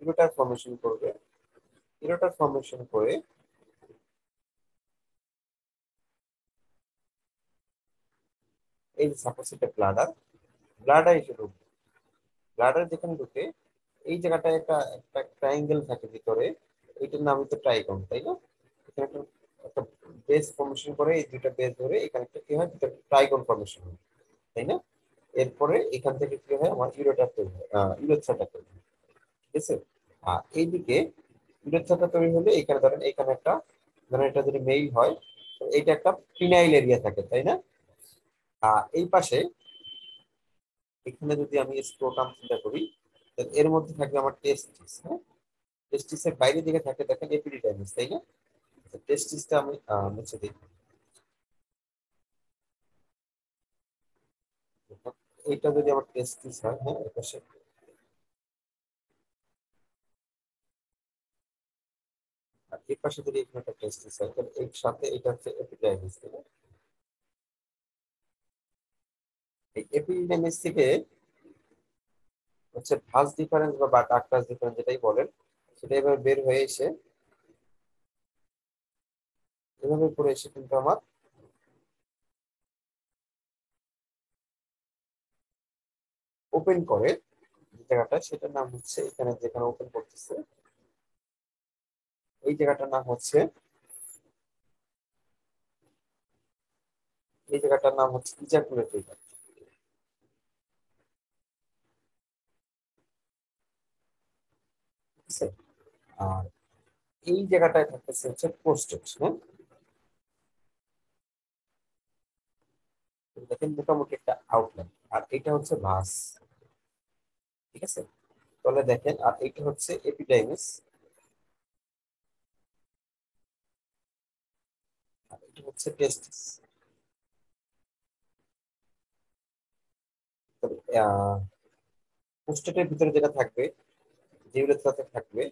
ইউরোটার ফর্মেশন করবে, ইউরোটার ফর্মেশন করে এই যে সাপোজ এটা ব্লাডার, ব্লাডার এসে ঢুকবে, ব্লাডার যেখানে ঢুকে এই জায়গাটায় একটা একটা ট্রায়াঙ্গেল থাকে ভিতরে, এইটার নাম হচ্ছে ট্রাইগন, তাই না? এখানে একটা একটা বেস ফর্মেশন করে, এই দুইটা বেস ধরে এখানে একটা কি হয়, ট্রাইগন ফর্মেশন হয়, তাই না? এরপরে এখান থেকে কি হয়, আমার ইউরোটা তৈরি হয়, ইউরোথ্রাটা তৈরি হয়, ঠিক আছে? আর এইদিকে ইউরোথ্রাটা তৈরি হলে এখানে ধরেন এখানে একটা, ধরেন এটা যদি মেইল হয় তো এইটা একটা ফিনাইল এরিয়া থাকে, তাই না? আর এই পাশে এখানে যদি আমি স্ক্রোটাম চিন্তা করি, তাহলে এর মধ্যে থাকবে আমার টেস্টিস। হ্যাঁ, টেস্টিসের বাইরের দিকে থাকে দেখেন এপিডিডাইমিস, তাই না? টেস্টিসটা আমি মুছে দিই। এইটা যদি আমার টেস্টিস হয়, হ্যাঁ, এপাশে আর এই পাশে যদি এখানে একটা টেস্টিস হয়, তাহলে এর সাথে এটা হচ্ছে এপিডাইমিস, তাই না? এই এপিডাইমিস থেকে হচ্ছে ভাঁজ ডিফারেন্স বা ডাক্টাস ডিফারেন্স যেটাই বলেন, সেটা এবার বের হয়ে এসে এভাবে করে এসে কিন্তু আমার ওপেন করে যে জায়গাটা, সেটার নাম হচ্ছে, এখানে যেখানে ওপেন করতেছে এই জায়গাটার নাম হচ্ছে, এই জায়গাটার নাম হচ্ছে ইজাকুলেটরি ডাক্ট, ঠিক আছে? আর এই জায়গাটায় থাকতেছে হচ্ছে প্রোস্টেট। হ্যাঁ, দেখেন মোটামুটি একটা আউটলাইন, আর এটা হচ্ছে ভাস, ঠিক আছে? তাহলে দেখেন, আর এটা হচ্ছে এপিডাইমিস, আর এটা হচ্ছে টেস্টিস। প্রোস্টেটের ভিতরে যেটা থাকবে, যে ইউরেথ্রাতে থাকবে,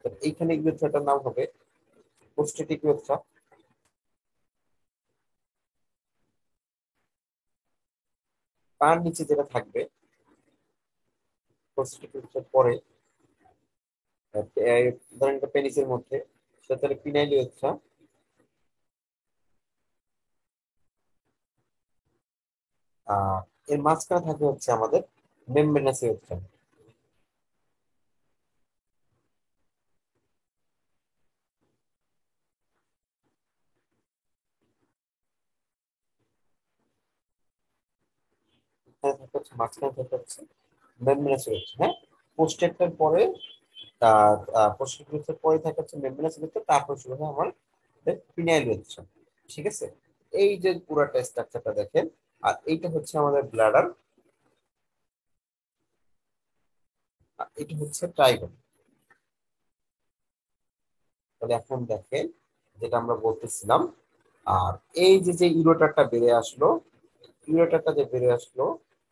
তো এইখানে ইউরেথ্রাটার নাম হবে প্রোস্টেটিক ইউরেথ্রা। তার নিচে যেটা থাকবে প্রোস্টেটিক ইউরেথ্রার পরে, ধরেন একটা পেনিসের মধ্যে, সেটা তাহলে পিনাইল ইউরেথ্রা। আহ এর মাঝখানে থাকে হচ্ছে আমাদের মেমব্রেনাস ইউরেথ্রা। এখানে থাকে হচ্ছে, মাঝখানে থাকে হচ্ছে মেমব্রেনাস ইউরেথ্রা। হ্যাঁ, পোস্টেটটার পরে পোস্টেট ইউরেথ্রার পরে থাকে হচ্ছে মেমব্রেনাস ইউরেথ্রা, তারপর শুরু হয় আমার পিনাইল ইউরেথ্রা, ঠিক আছে? এই যে পুরাটা স্ট্রাকচারটা দেখেন, আর এইটা হচ্ছে আমাদের ব্লাডার, আর এটা হচ্ছে ট্রাইগন। তাহলে এখন দেখেন যেটা আমরা বলতেছিলাম, আর এই যে যে ইউরোটারটা বেড়ে আসলো, ইউরোটারটা যে বেড়ে আসলো,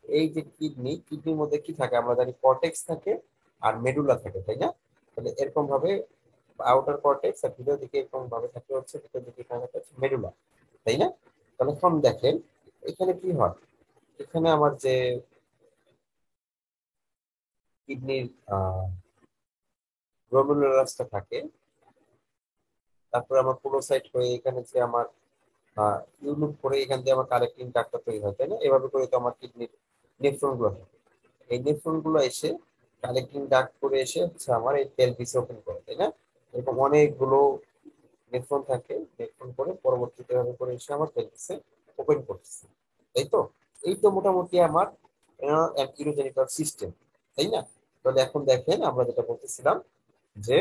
এই যে কিডনি, কিডনির মধ্যে কি থাকে আমরা জানি, কর্টেক্স থাকে আর মেডুলা থাকে, তাই না? তাহলে এরকম ভাবে আউটার কর্টেক্স আর ভিতর দিকে এরকম ভাবে থাকে হচ্ছে, ভিতর দিকে এখানে থাকে হচ্ছে মেডুলা, তাই না? তাহলে এখন দেখেন এখানে কি হয়, এখানে আমার যে কিডনির গ্লোমেরুলাসটা থাকে, তারপরে আমার পোলোসাইট হয়ে এখানে যে আমার ইউলুপ করে এখান দিয়ে আমার কালেক্টিং ডাক্তার তৈরি হয়, তাই না? এভাবে করে তো আমার কিডনির নেফ্রন গুলো থাকে। এই নেফ্রন গুলো এসে কালেক্টিং ডাক্ট করে এসে হচ্ছে আমার এই পেলভিস ওপেন করে, তাই না? এরকম অনেকগুলো নেফ্রন থাকে, নেফ্রন করে পরবর্তীতে ভাবে করে এসে আমার পেলভিসে ওপেন করতেছে, তাই তো? এই তো মোটামুটি আমার ইউরোজেনিটাল সিস্টেম, তাই না? তাহলে এখন দেখেন আমরা যেটা বলতেছিলাম যে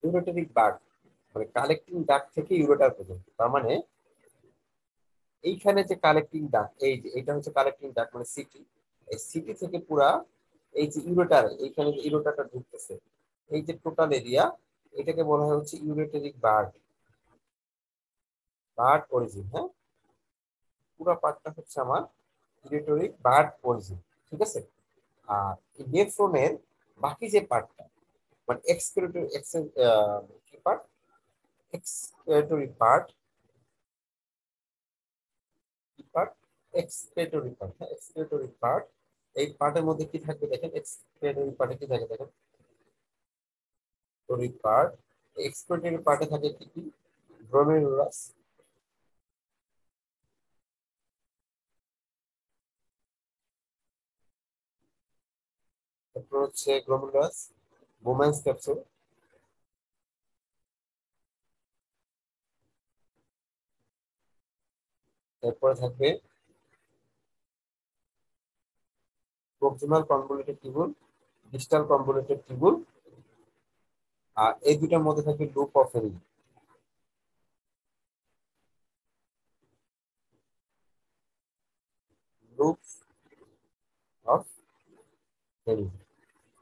ইউরোটেরিক বার্ড মানে কালেক্টিং ডাক্ট থেকে ইউরোটার পর্যন্ত, তার মানে এইখানে যে কালেক্টিং ডাক্ট, এই যে এটা হচ্ছে কালেক্টিং ডাক্ট মানে সিটি, এই সিটি থেকে পুরা এই যে ইউরোটার, এইখানে যে ইউরোটারটা ঢুকতেছে, এই যে টোটাল এরিয়া, এটাকে বলা হয় হচ্ছে ইউরেটেরিক বার্ড, বার্ড অরিজিন। হ্যাঁ, পুরো পার্টটা হচ্ছে আমার ইউরেটেরিক বার্ড অরিজিন, ঠিক আছে? আর এই নেফ্রনের বাকি যে পার্টটা মানে এক্সক্রিটরি কি পার্ট, এক্সক্রিটরি পার্ট, কি পার্ট, এক্সক্রিটরি পার্ট। হ্যাঁ, এক্সক্রিটরি পার্ট, এই পার্টের মধ্যে কি থাকবে দেখেন, এক্সক্রিটরি পার্টে কি থাকে দেখেন, এক্সক্রিটরি পার্ট, এক্সক্রিটরি পার্টে থাকে কি কি, গ্লোমেরুলাস, তারপর হচ্ছে গ্লোমেরুলাস, বোম্যান্স ক্যাপসুল, এরপরে থাকবে proximal convoluted tubule, distal convoluted tubule, আর এই দুটার মধ্যে থাকবে loop of herring, loop of herring,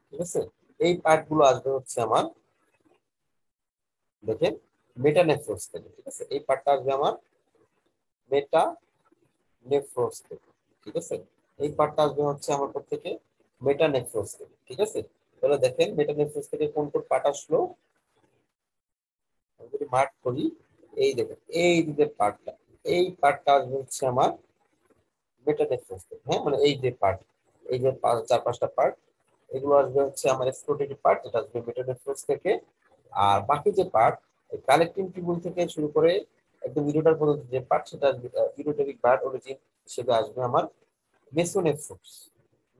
ঠিক আছে? এই পার্ট গুলো আসবে হচ্ছে আমার দেখেন মেটানেফ্রোস থেকে, ঠিক আছে? এই পার্টটা আসবে আমার মেটানেফ্রোস থেকে, ঠিক আছে? এই পার্টটা আসবে হচ্ছে আমার থেকে মেটানেফ্রোস থেকে, ঠিক আছে? তাহলে দেখেন মেটানেফ্রোস থেকে কোন কোন পার্ট আসলো, আমি যদি মার্ক করি, এই দেখেন এই যে পার্টটা, এই পার্টটা আসবে হচ্ছে আমার মেটানেফ্রোস থেকে। হ্যাঁ, মানে এই যে পার্ট, এই যে চার পাঁচটা পার্ট, এগুলো আসবে হচ্ছে আমার এক্সপ্লোরেটরি পার্ট, যেটা আসবে মেটানেফ্রোস থেকে। আর বাকি যে পার্ট, কালেক্টিং টিউবুল থেকে শুরু করে একদম ইউরোটার পর্যন্ত যে পার্ট, সেটা ইউরোটেরিক বার্ড অরিজিন হিসেবে আসবে আমার মেসোনেফ্রোস,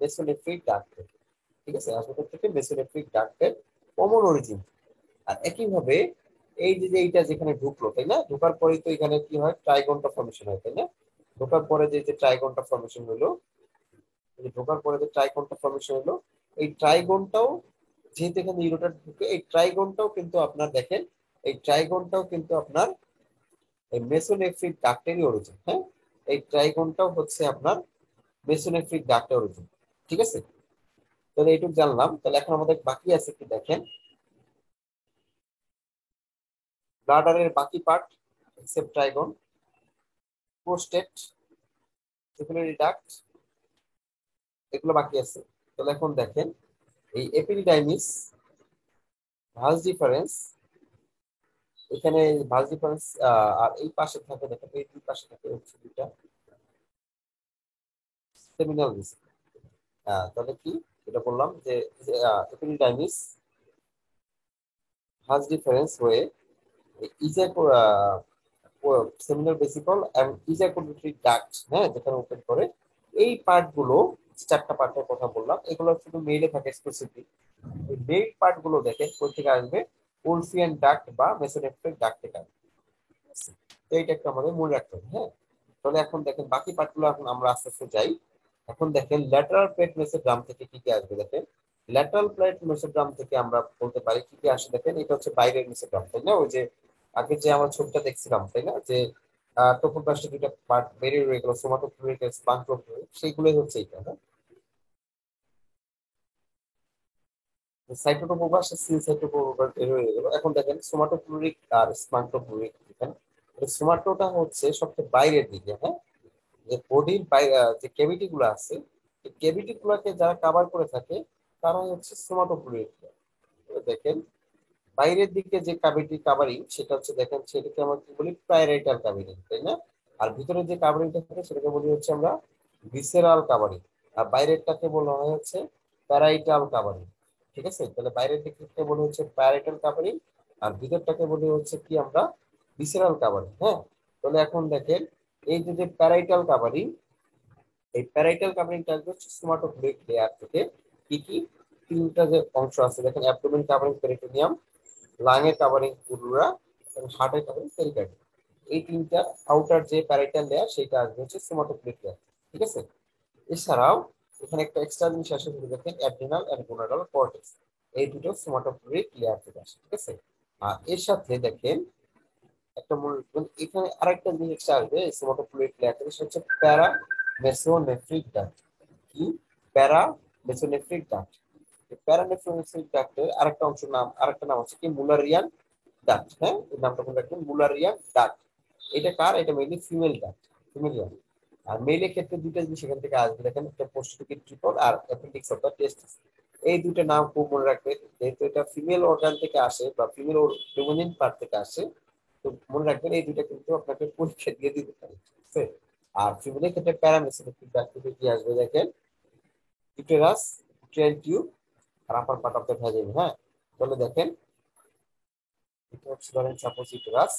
মেসোনেফ্রিক ডাক্ট থেকে, ঠিক আছে? আসবে থেকে মেসোনেফ্রিক ডাক্টের কমন অরিজিন। আর একইভাবে এই যে যে এইটা যেখানে ঢুকলো, তাই না? ঢোকার পরেই তো এখানে কি হয়, ট্রাইগনটা ফর্মেশন হয়, তাই না? ঢোকার পরে যে যে ট্রাইগনটা ফর্মেশন হলো, এই ঢোকার পরে যে ট্রাইগনটা ফর্মেশন হলো, এই ট্রাইগনটাও যেহেতু এখানে ইউরোটা ঢুকে, এই ট্রাইগনটাও কিন্তু আপনার দেখেন, এই ট্রাইগনটাও কিন্তু আপনার এই মেসোনেফ্রিক ডাক্টেরই অরিজিন। হ্যাঁ, এই ট্রাইগনটাও হচ্ছে আপনার মেসোনেফ্রিক ডাক্টের অরিজিন, ঠিক আছে? তাহলে এইটুকু জানলাম। তাহলে এখন আমাদের বাকি আছে কি দেখেন, ব্লাডারের বাকি পার্ট এক্সেপ্ট ট্রাইগন, প্রোস্টেট, সিপিলারি ডাক্ট, এগুলো বাকি আছে। তাহলে এখন দেখেন এই এপিডিডাইমিস, ভাস ডিফারেন্স, এখানে ভাস ডিফারেন্স, আর এই পাশে থাকে দেখেন, এই দুই পাশে থাকে হচ্ছে দুইটা সেমিনাল ডিস্ক। তাহলে কি এটা বললাম যে এপিডিডাইমিস ভাস ডিফারেন্স হয়ে ইজাকো সেমিনাল ভেসিকল এবং ইজাকুলেটরি ডাক্ট, হ্যাঁ, যেখানে ওপেন করে এই পার্ট গুলো, চারটা পার্টের কথা বললাম, এগুলো শুধু মেইলে থাকে এক্সক্লুসিভলি। এই মেইল পার্ট গুলো দেখেন কোথা থেকে আসবে, উলফিয়ান ডাক্ট বা মেসোনেফ্রিক ডাক্ট থেকে আসবে। তো এইটা একটা আমাদের মনে রাখতে হবে। হ্যাঁ, তাহলে এখন দেখেন বাকি পার্টগুলো এখন আমরা আস্তে আস্তে যাই। এখন দেখেন ল্যাটারাল প্লেট মেসোগ্রাম থেকে কি কি আসবে দেখেন, ল্যাটারাল প্লেট মেসোগ্রাম থেকে আমরা বলতে পারি কি কি আসে দেখেন, এটা হচ্ছে বাইরের মেসোগ্রাম, তাই না? ওই যে আগে যে আমার ছবিটা দেখছিলাম, তাই না, যে টোপোপ্লাস্টে দুইটা পার্ট বেরিয়ে রয়ে গেল, সোমাটোফ্লুইড স্পাংক্টোফ্লুইড, সেইগুলোই হচ্ছে এটা। হ্যাঁ, সাইটোটোপোবাস সিল সাইটোটোপোবাস বের হয়ে গেল। এখন দেখেন সোমাটোফ্লুইড আর স্পাংক্টোফ্লুইড, দেখেন সোমাটোটা হচ্ছে সবচেয়ে বাইরের দিকে। হ্যাঁ, যে বডির যে ক্যাভিটি গুলো আছে, এই ক্যাভিটি গুলাকে যারা কভার করে থাকে তারা হচ্ছে সোমাটোফ্লুইড। দেখেন বাইরের দিকে যে ক্যাভিটি কাভারিং, সেটা হচ্ছে দেখেন সেটাকে আমরা কি বলি, প্যারাইটাল কাভারিং, তাই না? আর ভিতরে যে কাভারিংটা থাকে সেটাকে বলি হচ্ছে আমরা ভিসেরাল কাভারিং। আর বাইরেরটাকে বলা হয় হচ্ছে প্যারাইটাল কাভারিং, ঠিক আছে? তাহলে বাইরের দিকটাকে বলি হচ্ছে প্যারাইটাল কাভারিং, আর ভিতরটাকে বলি হচ্ছে কি আমরা ভিসেরাল কাভারিং। হ্যাঁ, তাহলে এখন দেখেন এই যে প্যারাইটাল কাভারিং, এই প্যারাইটাল কাভারিংটা হচ্ছে সোমাটোফ্লুইড লেয়ার থেকে কি কি তিনটা যে অংশ আছে দেখেন, অ্যাবডোমেন কাভারিং পেরিটোনিয়াম, লাং এর কাভারিং প্লুরা এবং হার্টের কাভারিং পেরিকার্ডিয়াম। এই তিনটা আউটার যে প্যারাইটাল লেয়ার সেটা আসবে হচ্ছে সোমাটোফ্লুইড লেয়ার। ঠিক আছে, এছাড়াও এখানে একটা এক্সট্রা জিনিস আসে, যদি দেখেন অ্যাড্রিনাল এন্ড গোনাডাল কর্টেক্স, এই দুটো সোমাটোফ্লুইড লেয়ার থেকে আসে। ঠিক আছে, আর এর সাথে দেখেন একটা মনে রাখবেন, এখানে আরেকটা জিনিস এক্সট্রা আসবে এই সোমাটোফ্লুইড লেয়ার থেকে, সেটা হচ্ছে প্যারা মেসোনেফ্রিক ডাক্ট। কি? প্যারা মেসোনেফ্রিক ডাক্ট। প্যারা মেসোনেফ্রিক ডাক্টের আরেকটা অংশ নাম, আরেকটা নাম হচ্ছে কি মুলারিয়ান ডাক্ট। হ্যাঁ, এই নামটা মনে রাখবেন, মুলারিয়ান ডাক্ট। এটা কার? এটা মেইনলি ফিমেল ডাক্ট, ফিমেলিয়ান। আর মেলের ক্ষেত্রে দুইটা জিনিস এখান থেকে আসবে দেখেন, একটা পোস্টিকিট ট্রিপল আর অ্যাপেন্ডিক্স অফ দ্য টেস্টিস। এই দুটো নাম খুব মনে রাখবেন, যেহেতু এটা ফিমেল অর্গান থেকে আসে বা ফিমেল ফেমিনিন পার্ট থেকে আসে, তো মনে রাখবেন এই দুইটা কিন্তু আপনাকে পরীক্ষা দিয়ে দিতে পারে। ঠিক আছে, আর ফিমেলের ক্ষেত্রে প্যারামেসিমেট্রিক ডাক্ট থেকে কি আসবে দেখেন, ইউটেরাস, ইউটেরাইন টিউব আর upper part of the vagina. হ্যাঁ, তাহলে দেখেন এটা হচ্ছে ধরেন সাপোজ ইউটেরাস,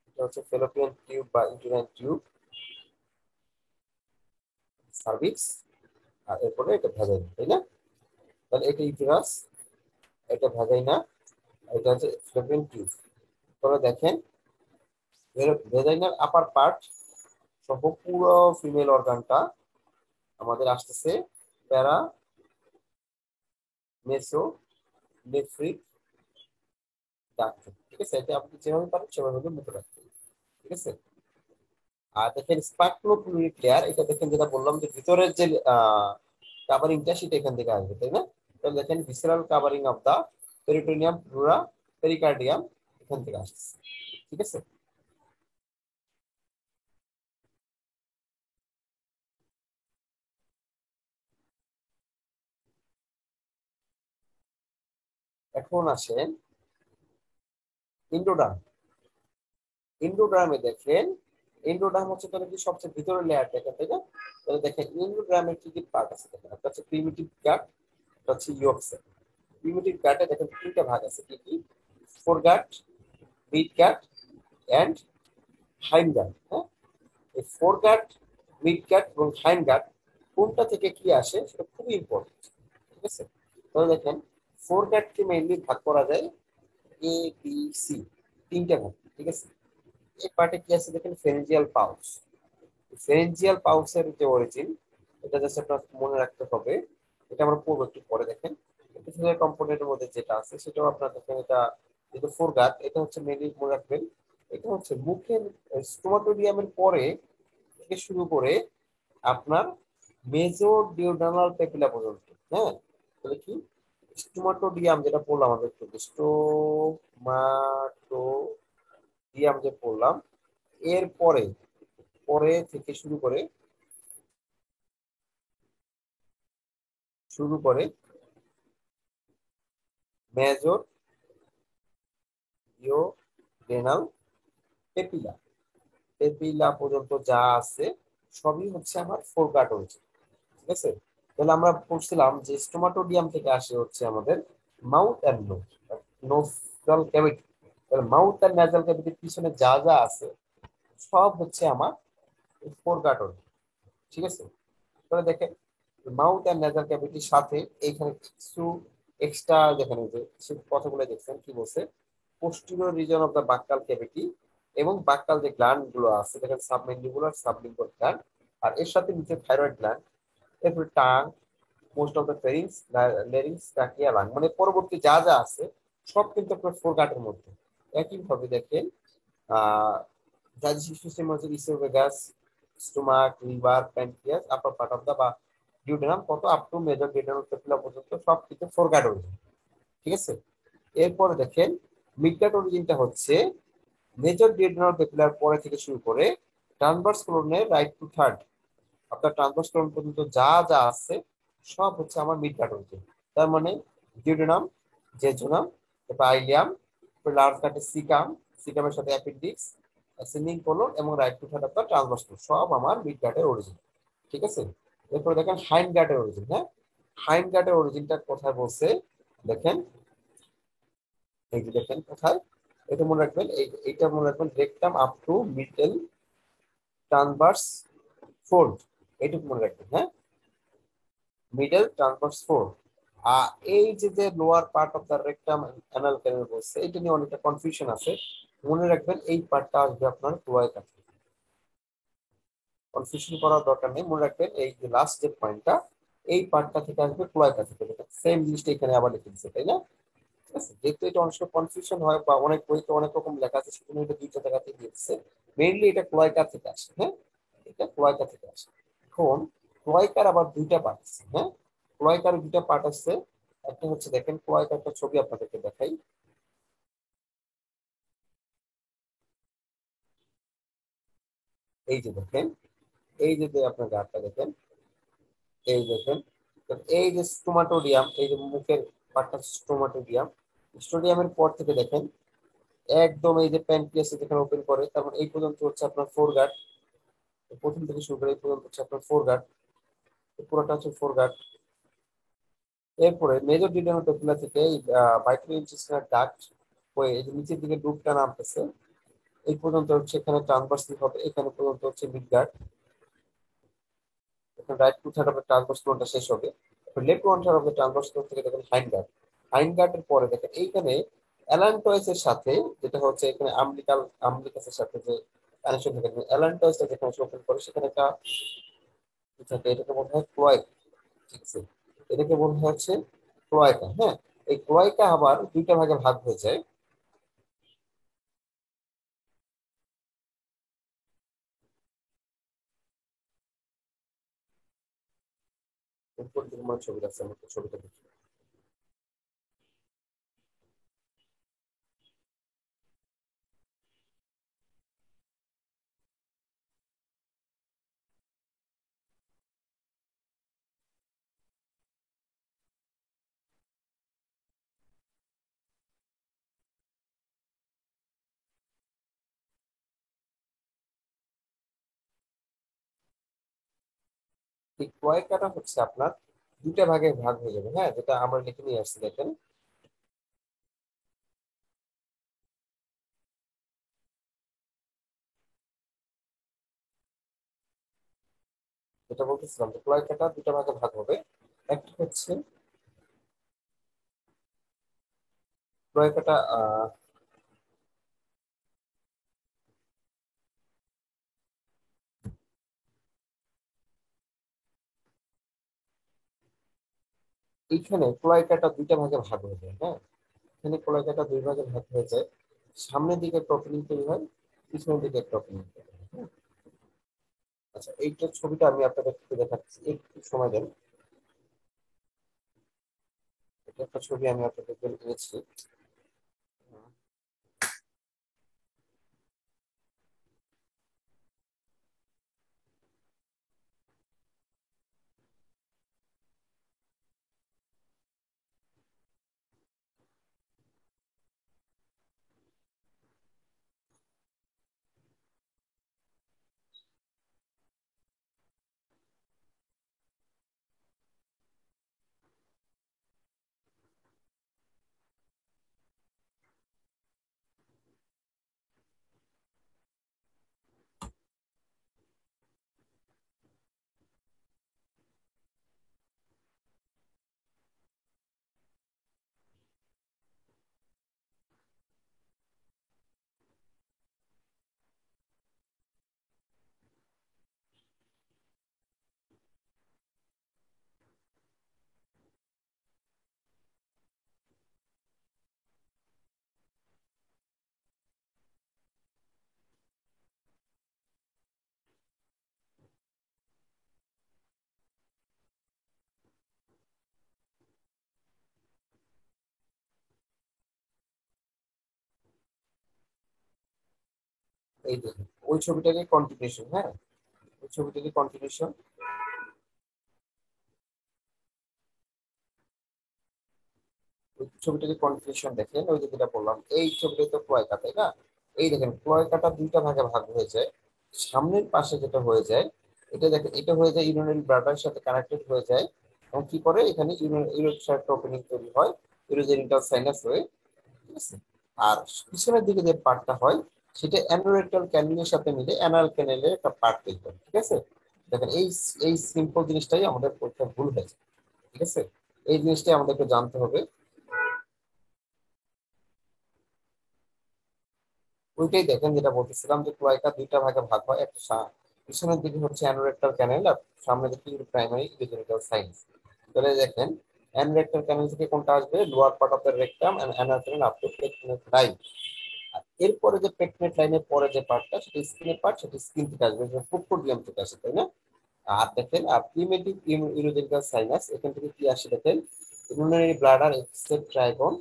এটা হচ্ছে ফেলোপিয়ান টিউব বা ইউটেরাইন টিউব, সার্ভিক্স, আর এরপরে এটা ভ্যাজাইনা, তাই না? তাহলে এটা ইউটেরাস, এটা ভ্যাজাইনা, এটা হচ্ছে ফেলোপিয়ান টিউব। তাহলে দেখেন ভ্যাজাইনার আপার পার্ট সহ পুরো ফিমেল অর্গানটা আমাদের আসতেছে প্যারা মেসো নেফ্রিক ডাক্ট। ঠিক আছে, এটা আপনি যেভাবে পারেন সেভাবে মুখে রাখবেন। ঠিক আছে, আর দেখেন স্পার্কলোফ্লুইড লেয়ার, এটা দেখেন যেটা বললাম যে ভিতরের যে কাভারিংটা সেটা এখান থেকে আসবে, তাই না? তাহলে দেখেন visceral covering of the peritoneum, pleura, pericardium এখান থেকে আসছে। ঠিক আছে, এখন আসেন ইন্ডোডার্ম। ইন্ডোডার্মে দেখেন, ইন্ডোডার্ম হচ্ছে তাহলে কি সবচেয়ে ভিতরের লেয়ার দেখেন, তাই না? তাহলে দেখেন ইন্ডোডার্মে কি কি পার্ট আছে দেখেন, একটা হচ্ছে প্রিমিটিভ গাট, একটা হচ্ছে ইয়ক সেল। প্রিমিটিভ গাটে দেখেন তিনটা ভাগ আছে, কি কি? Fore gut, mid gut and hind gut. হ্যাঁ, এই ফোর গাট, মিড গাট এবং হাইন্ড গাট কোনটা থেকে কি আসে সেটা খুবই ইম্পর্টেন্ট। ঠিক আছে, তাহলে দেখেন ফোর গাটকে মেইনলি ভাগ করা যায় এ বি সি, তিনটা ভাগ। ঠিক আছে, এই পার্টে কি আছে দেখেন, ফেরেঞ্জিয়াল পাউচ। ফেরেঞ্জিয়াল পাউচের যে অরিজিন, এটা জাস্ট আপনার মনে রাখতে হবে, এটা আমরা পড়বো একটু পরে। দেখেন এপিথেলিয়াল কম্পোনেন্টের মধ্যে যেটা আছে সেটাও আপনার দেখেন, এটা যেটা ফোরগাট, এটা হচ্ছে মেনলি মনে রাখবেন, এটা হচ্ছে মুখের স্টোমাটোডিয়ামের পরে থেকে শুরু করে আপনার মেজোডিওডার্মাল পেপিলা পর্যন্ত। হ্যাঁ, তাহলে কি স্টোমাটোডিয়াম যেটা বললাম, আমরা একটু স্টোমাটোডিয়াম যে বললাম, এর পরে পরে থেকে শুরু করে মেজর ডিওডেনাল পেপিলা, পেপিলা পর্যন্ত যা আছে সবই হচ্ছে আমার ফোরগাট হচ্ছে। ঠিক আছে, তাহলে আমরা বলছিলাম যে স্টোমাটোডিয়াম থেকে আসে হচ্ছে আমাদের mouth and nose, nasal cavity. তাহলে মাউথ এন্ড নেজাল ক্যাভিটির পিছনে যা যা আছে সব হচ্ছে আমার ফোরগাট। ঠিক আছে, তাহলে দেখেন মাউথ এন্ড নেজাল ক্যাভিটির সাথে এইখানে কিছু এক্সট্রা, যেখানে যে কথাগুলো দেখছেন কি বলছে, posterior region of the buccal cavity এবং বাক্কাল যে গ্ল্যান্ড গুলো আছে দেখেন, সাবমেন্ডিবুলার, সাবলিঙ্গুয়াল গ্ল্যান্ড, আর এর সাথে নিচে থাইরয়েড গ্ল্যান্ড, এরপর tongue, most of the pharynx, larynx, trachea, lung, মানে পরবর্তী যা যা আছে সব কিন্তু আপনার ফোরগাটের মধ্যে। একইভাবে দেখেন ডাইজেস্টিভ সিস্টেম হচ্ছে oesophagus, stomach, liver, pancreas, upper part of the বা ডিউডেনাম কত up to major duodenal papilla পর্যন্ত সব কিছু ফোরগাট অরিজিন। ঠিক আছে, এরপরে দেখেন মিডগাট অরিজিনটা হচ্ছে মেজর ডিউডেনাল পেপিলার পরে থেকে শুরু করে ট্রান্সভার্স কোলনের রাইট টু থার্ড, আপনার ট্রান্সভার্স কোলন পর্যন্ত যা যা আছে সব হচ্ছে আমার মিডগাট অরিজিন। তার মানে ডিউডেনাম, জেজুনাম, তারপর আইলিয়াম, লার্জ গাটে সিকাম, সিকামের সাথে অ্যাপেন্ডিক্স, অ্যাসেন্ডিং কোলন এবং রাইট টু থার্ড আপনার ট্রান্সভার্স কোলন, সব আমার মিডগাটের অরিজিন। ঠিক আছে, এরপর দেখেন হাইন্ড গাটের অরিজিন। হ্যাঁ, হাইন্ড গাটের অরিজিনটা কোথায় বলছে, দেখেন, এই যে দেখেন কোথায়, এটা মনে রাখবেন, এইটা মনে রাখবেন, rectum up to middle transverse fold, এইটুকু মনে রাখবেন, হ্যাঁ, মিডল ট্রান্সভার্স ফোল্ড। আর এই যে lower part of the rectum anal canal বলছে, এটা নিয়ে অনেকটা কনফিউশন আছে। মনে রাখবেন এই পার্টটা আসবে আপনার ক্লোয়াকা থেকে, কনফিউশন করার দরকার নেই, মনে রাখবেন এই যে লাস্ট যে পয়েন্টটা, এই পার্টটা থেকে আসবে ক্লোয়াকা থেকে। সেম জিনিসটা এখানে আবার লিখে দিচ্ছে, তাই না? ঠিক আছে, যেহেতু এটা অনেক সময় কনফিউশন হয় বা অনেক বইতে অনেক রকম লেখা আছে, সেজন্য এটা দুইটা জায়গাতে দিয়েছে। মেইনলি এটা ক্লোয়াকা থেকে আসে, হ্যাঁ, এটা ক্লোয়াকা থেকে আসে। এখন ক্লোয়াকার আবার দুইটা পার্ট আছে, হ্যাঁ, ক্লোয়াকার দুইটা পার্ট আছে। একটা হচ্ছে দেখেন, ক্লোয়াকার একটা ছবি আপনাদেরকে দেখাই, এই যে দেখেন, এই যে আপনার গাছটা দেখেন, এই দেখেন, তো এই যে স্টোমাটোডিয়াম, এই যে মুখের পার্টটা স্টোমাটোডিয়াম, স্টোডিয়ামের পর থেকে দেখেন একদম এই যে প্যানক্রিয়াস যেখানে ওপেন করে, তারপর এই পর্যন্ত হচ্ছে আপনার ফোর গার্ড, প্রথম থেকে শুরু করে এই পর্যন্ত হচ্ছে আপনার ফোর গার্ড, পুরোটা হচ্ছে ফোর গার্ড। এরপরে মেজর ডিউডিনাল পেপিলা থেকে এই মাইক্রো ইনটেস্টিনাল ডাক্ট হয়ে এই যে নিচের দিকে ডুবটা নামতেছে, এই পর্যন্ত হচ্ছে এখানে ট্রান্সভার্সলি হবে, এখানে পর্যন্ত হচ্ছে মিড গার্ড, এখানে right two third of transverse ফ্লোটা শেষ হবে। Left one third of transverse ফ্লো থেকে দেখেন হাইন্ড গার্ড, হাইন্ড গার্ডের পরে দেখেন এইখানে অ্যালান্টয়েসের সাথে, যেটা হচ্ছে এখানে আমলিকাসের সাথে যে কানেকশন থাকে, অ্যালান্টয়েসটা যেখানে ওপেন করে সেখানে একটা কি থাকে, এটাকে বলা হয় ক্লোয়াক, ঠিক আছে, এটাকে বলা হচ্ছে ক্লোয়াকা, হ্যাঁ। এই ক্লোয়াকা আবার দুইটা ভাগে ভাগ হয়ে যায়। উপর দিকে আমার ছবি আছে, আমি একটু ছবিটা দেখি। এই ক্লোয়াকাটা হচ্ছে আপনার দুইটা ভাগে ভাগ হয়ে যাবে, হ্যাঁ, যেটা আমরা লিখে নিয়ে আসছি দেখেন। যেটা বলতেছিলাম, যে ক্লোয়াকাটা দুইটা ভাগে ভাগ হবে। একটা হচ্ছে ক্লোয়াকাটা এইখানে ক্লোয়াকাটা দুইটা ভাগে ভাগ হয়ে যায়, হ্যাঁ, এখানে ক্লোয়াকাটা দুই ভাগে ভাগ হয়ে যায়। সামনের দিকে একটা ওপেনিং তৈরি হয়, পিছনের দিকে একটা ওপেনিং তৈরি হয়, হ্যাঁ? আচ্ছা, এইটার ছবিটা আমি আপনাদের একটু দেখাচ্ছি, একটু সময় দেন। এটা একটা ছবি আমি আপনাদের দিয়েছি। এই দেখুন, ওই ছবিটাকে কন্টিনিউশন, হ্যাঁ, ওই ছবিটাকে কন্টিনিউশন, ওই ছবিটাকে কন্টিনিউশন দেখেন, ওই যে যেটা বললাম, এই ছবিটাই তো ক্লোয়াকা, তাই না? এই দেখেন ক্লোয়াকাটা দুইটা ভাগে ভাগ হয়ে যায়। সামনের পাশে যেটা হয়ে যায়, এটা দেখেন, এটা হয়ে যায় ইউরিনারি ব্লাডারের সাথে কানেক্টেড হয়ে যায়, এবং কি করে এখানে ইউরিনারি ওপেনিং তৈরি হয়। ইউরোজেনিটাল সাইনাস হয়ে, ঠিক আছে। আর পিছনের দিকে যে পার্টটা হয় সেটা অ্যানোরেক্টাল ক্যানেলের সাথে মিলে অ্যানাল ক্যানেলের একটা পার্ট তৈরি করে, ঠিক আছে। দেখেন এই সিম্পল জিনিসটাই আমাদের পরীক্ষায় ভুল হয়েছে, ঠিক আছে। এই জিনিসটাই আমাদেরকে জানতে হবে। ওইটাই দেখেন যেটা বলতেছিলাম যে ক্লোয়াকা দুইটা ভাগে ভাগ হয়, একটা পিছনের দিকে হচ্ছে অ্যানোরেক্টাল ক্যানেল আর সামনের দিকে প্রাইমারি ইউরোজেনিটাল সাইনাস। তাহলে দেখেন অ্যানোরেক্টাল ক্যানেল থেকে কোনটা আসবে, lower part of the rectum and anal canal up to pectinate line. আর এরপরে যে পেটনেট লাইনের পরে যে পার্টটা সেটা স্কিনের পার্ট, সেটা স্কিন থেকে আসবে, ফুটফুটিয়াম থেকে আসে, তাই না। আর দেখেন আর প্রিমেটিভ ইউরোজেনিটাল সাইনাস এখান থেকে কি আসে দেখেন, urinary bladder except trigone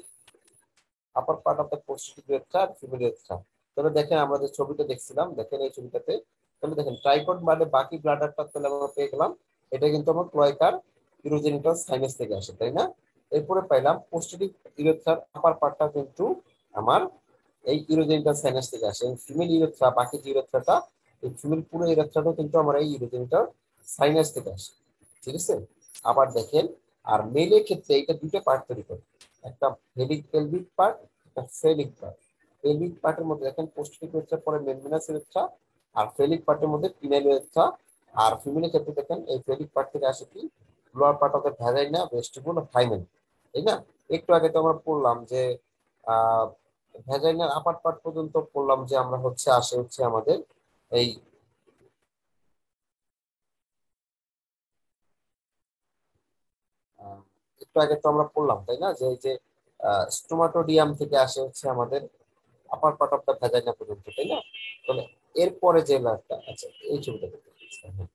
upper part of the prostatic urethra আর ফিমেল ইউরেথ্রা। তাহলে দেখেন আমরা যে ছবিটা দেখছিলাম, দেখেন এই ছবিটাতে, তাহলে দেখেন ট্রাইকট মানে বাকি ব্লাডারটা তাহলে আমরা পেয়ে গেলাম, এটা কিন্তু আমার ক্লোয়াকার ইউরোজেনিটাল সাইনাস থেকে আসে, তাই না। এরপরে পাইলাম পোস্টিভ ইউরেথ্রার আপার পার্টটা কিন্তু আমার এই ইউরোজেনিটাল সাইনাস থেকে আসে, ফিমেল ইউরেথ্রা বাকি যে ইউরেথ্রাটা, এই ফিমেল পুরো ইউরেথ্রাটাও কিন্তু আমার এই ইউরোজেনিটাল সাইনাস থেকে আসে, ঠিক আছে। আবার দেখেন আর মেলের ক্ষেত্রে এটা দুটো পার্ট তৈরি করে, একটা পেলভিক পার্ট, একটা ফেলিক পার্ট। পেলভিক পার্টের মধ্যে দেখেন পোস্টিভ ইউরেথ্রা পরে মেমব্রেনাস ইউরেথ্রা, আর ফেলিক পার্টের মধ্যে পিনাইল ইউরেথ্রা। আর ফিমেলের ক্ষেত্রে দেখেন এই ফেলিক পার্ট থেকে আসে কি, lower part of the vagina, vestibule, hymen, তাই না। একটু আগে তো আমরা পড়লাম যে আহ ভ্যাজাইনার আপার পার্ট পর্যন্ত পড়লাম যে আমরা হচ্ছে আসে হচ্ছে আমাদের এই আহ, একটু আগে তো আমরা পড়লাম তাই না, যে এই যে স্টোমাটোডিয়াম থেকে আসে হচ্ছে আমাদের আপার পার্ট অফ দ্য ভ্যাজাইনা পর্যন্ত, তাই না। তাহলে এরপরে যে লাইনটা, আচ্ছা এই ছবিটা দেখতে পাচ্ছি, হ্যাঁ।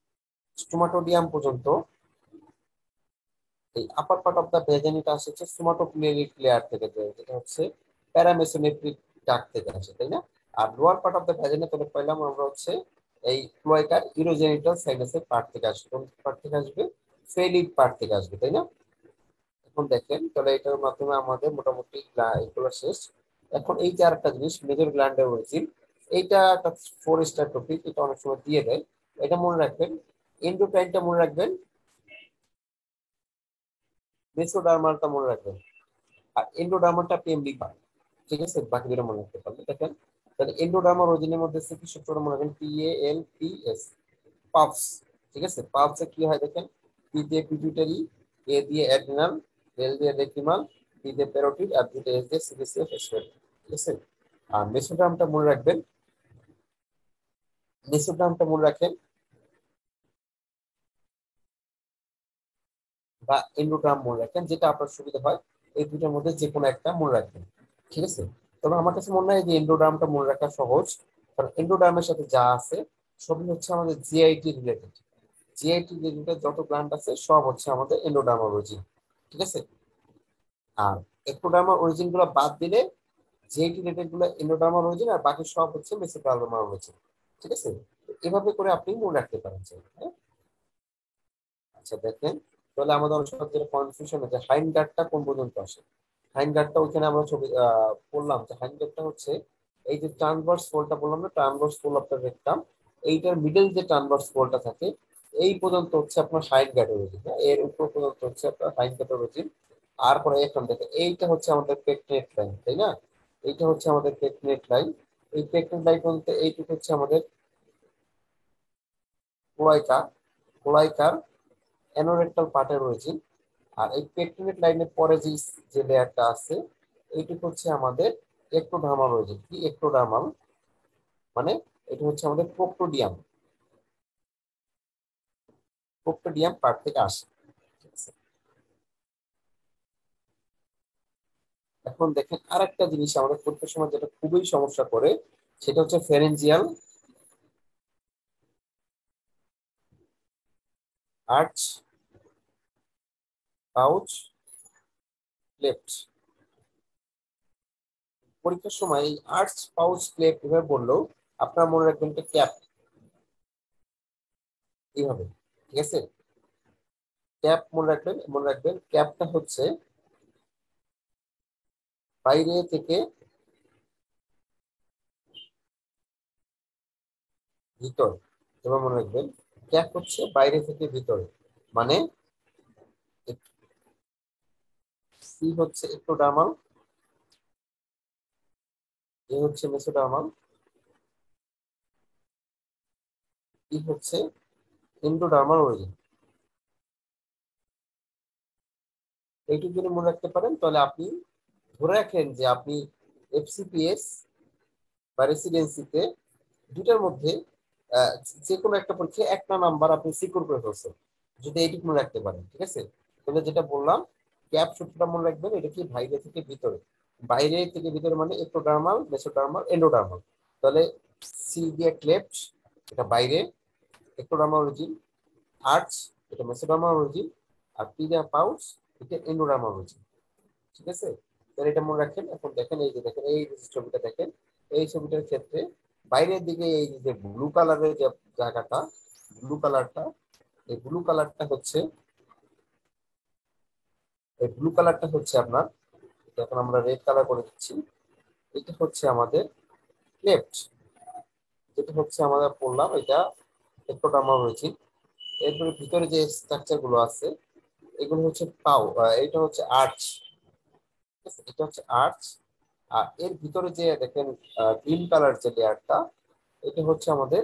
স্টোমাটোডিয়াম পর্যন্ত এই আপার পার্ট অফ দ্য ভ্যাজাইনাটা আসে হচ্ছে স্টোমাটোপ্লেরিক লেয়ার থেকে, যেটা হচ্ছে প্যারামেসোনেফ্রিক ডাক্ট থেকে আসে, তাই না। আর lower part of the vagina তাহলে পাইলাম আমরা হচ্ছে এই ক্লোয়াকার ইউরোজেনিটাল সাইনাসের পার্ট থেকে আসবে, কোন পার্ট থেকে আসবে, ফেলিক পার্ট থেকে আসবে, তাই না। এখন দেখেন তাহলে এটার মাধ্যমে আমাদের মোটামুটি এগুলো শেষ। এখন এই যে আরেকটা জিনিস মেজর গ্ল্যান্ডের অরিজিন, এইটা একটা 4 স্টার টপিক, এটা অনেক সময় দিয়ে দেয়, এটা মনে রাখবেন। এন্ডোক্রাইনটা মনে রাখবেন, মেসোডার্মালটা মনে রাখবেন, আর এন্ডোডার্মালটা পিএমডি পার্ট, ঠিক আছে। বাকি দুটো মনে রাখতে পারবে। দেখেন তাহলে এন্ডোডার্মাল অরিজিনের মধ্যে কি সূত্রটা মনে রাখবেন, PALPS, পাফস, ঠিক আছে। পাফসে কি হয় দেখেন, পি দিয়ে পিটুইটারি, এ দিয়ে অ্যাড্রিনাল, এল দিয়ে রেক্টিমাল, বি দিয়ে প্যারোটিড, আর দুটো এস দিয়ে সিবিসিএফ ফসফেট, ঠিক আছে। আর মেসোডার্মটা মনে রাখবেন, মেসোডার্মটা মনে রাখেন বা এন্ডোডার্ম মনে রাখেন, যেটা আপনার সুবিধা হয় এই দুটোর মধ্যে যে কোনো একটা মনে রাখবেন, ঠিক আছে। তবে আমার কাছে মনে হয় যে এন্ডোডার্মটা মনে রাখা সহজ, কারণ এন্ডোডার্মের সাথে যা আছে সবই হচ্ছে আমাদের জিআইটি রিলেটেড। জিআইটি রিলেটেড যত গ্ল্যান্ড আছে সব হচ্ছে আমাদের এন্ডোডার্মাল অরিজিন, ঠিক আছে। আর এক্টোডার্মাল অরিজিন গুলো বাদ দিলে জিআইটি রিলেটেড গুলো এন্ডোডার্মাল অরিজিন, আর বাকি সব হচ্ছে মেসোডার্মাল অরিজিন, ঠিক আছে। তো এভাবে করে আপনি মনে রাখতে পারেন, হ্যাঁ। আচ্ছা দেখেন তাহলে আমাদের অনেক সময় যেটা কনফিউশন হচ্ছে হাইন্ড গার্ডটা কোন পর্যন্ত আসে। হাইন্ড গার্ডটা ওইখানে আমরা ছবি বললাম যে হাইন্ড গার্ডটা হচ্ছে এই যে ট্রান্সভার্স ফোল্ডটা বললাম না, transverse fold of the rectum, এইটার মিডল যে ট্রান্সভার্স ফোল্ডটা থাকে এই পর্যন্ত হচ্ছে আপনার হাইন্ড গার্ড অরিজিন, এর উপর পর্যন্ত হচ্ছে আপনার হাইন্ড গার্ড অরিজিন। আর পরে এখন দেখেন এইটা হচ্ছে আমাদের পেকনেট লাইন, তাই না। এইটা হচ্ছে আমাদের পেকনেট লাইন। এই পেকনেট লাইন বলতে এইটুকু হচ্ছে আমাদের কোলাইকা, কোলাইকার অ্যানোরেক্টাল পার্টের অরিজিন। আর এই পেকটোরিক লাইনের পরে যে যে লেয়ারটা আছে এইটুকু হচ্ছে আমাদের একটোডার্মাল অরিজিন। কি একটোডার্মাল মানে, এটা হচ্ছে আমাদের প্রোক্টোডিয়াম, প্রোক্টোডিয়াম পার্ট থেকে আসে, ঠিক আছে? এখন দেখেন আরেকটা জিনিস আমাদের পরীক্ষার সময় যেটা খুবই সমস্যা করে সেটা হচ্ছে ফেরেঞ্জিয়াল আর্চ পাউচ ক্লেফট। পরীক্ষার সময় এই আর্চ পাউচ ক্লেফট এভাবে বললেও আপনারা মনে রাখবেন একটা ক্যাপ, এইভাবে, ঠিক আছে। ক্যাপ মনে রাখবেন ক্যাপটা হচ্ছে বাইরে থেকে ভিতর, এবার মনে রাখবেন ক্যাপ হচ্ছে বাইরে থেকে ভিতরে, মানে সি হচ্ছে এক্টোডার্মাল, এ হচ্ছে মেসোডার্মাল, ই হচ্ছে এন্ডোডার্মাল অরিজিন। এইটুকু যদি মনে রাখতে পারেন তাহলে আপনি ধরে রাখেন যে আপনি এফসিপিএস বা রেসিডেন্সিতে দুটার মধ্যে আহ, যে কোনো একটা পরীক্ষায় একটা নাম্বার আপনি সিকিউর করে ফেলছেন, যদি এইটুকু মনে রাখতে পারেন। ঠিক আছে, তাহলে যেটা বললাম ক্যাপ সূত্রটা মনে রাখবেন, এটা কি বাইরে থেকে ভিতরে, বাইরে থেকে ভিতরে মানে এক্টোডার্মাল, মেসোডার্মাল, এন্ডোডার্মাল। তাহলে সি দিয়ে ক্লেপ্ট, এটা বাইরে, এক্টোডার্মাল অরিজিন, আর্চ এটা মেসোডার্মাল অরিজিন, আর পি দিয়ে পাউচ এটা এন্ডোডার্মাল অরিজিন। ঠিক আছে, তাহলে এটা মনে রাখেন। এখন দেখেন এই যে দেখেন এই যে ছবিটা দেখেন, এই ছবিটার ক্ষেত্রে বাইরের দিকে এই যে ব্লু কালারের যে জায়গাটা, ব্লু কালারটা, এই ব্লু কালারটা হচ্ছে, এই ব্লু কালারটা হচ্ছে আপনার, এখন আমরা রেড কালার করে দিচ্ছি, এটা হচ্ছে আমাদের লেফট, যেটা হচ্ছে আমাদের পড়লাম এটা একটোটার্মাল রয়েছে। এরপরে ভিতরে যে স্ট্রাকচার গুলো আছে এগুলো হচ্ছে এটা হচ্ছে আর্চ, এটা হচ্ছে আর্চ। আর এর ভিতরে যে দেখেন গ্রিন কালার যে লেয়ারটা, এটা হচ্ছে আমাদের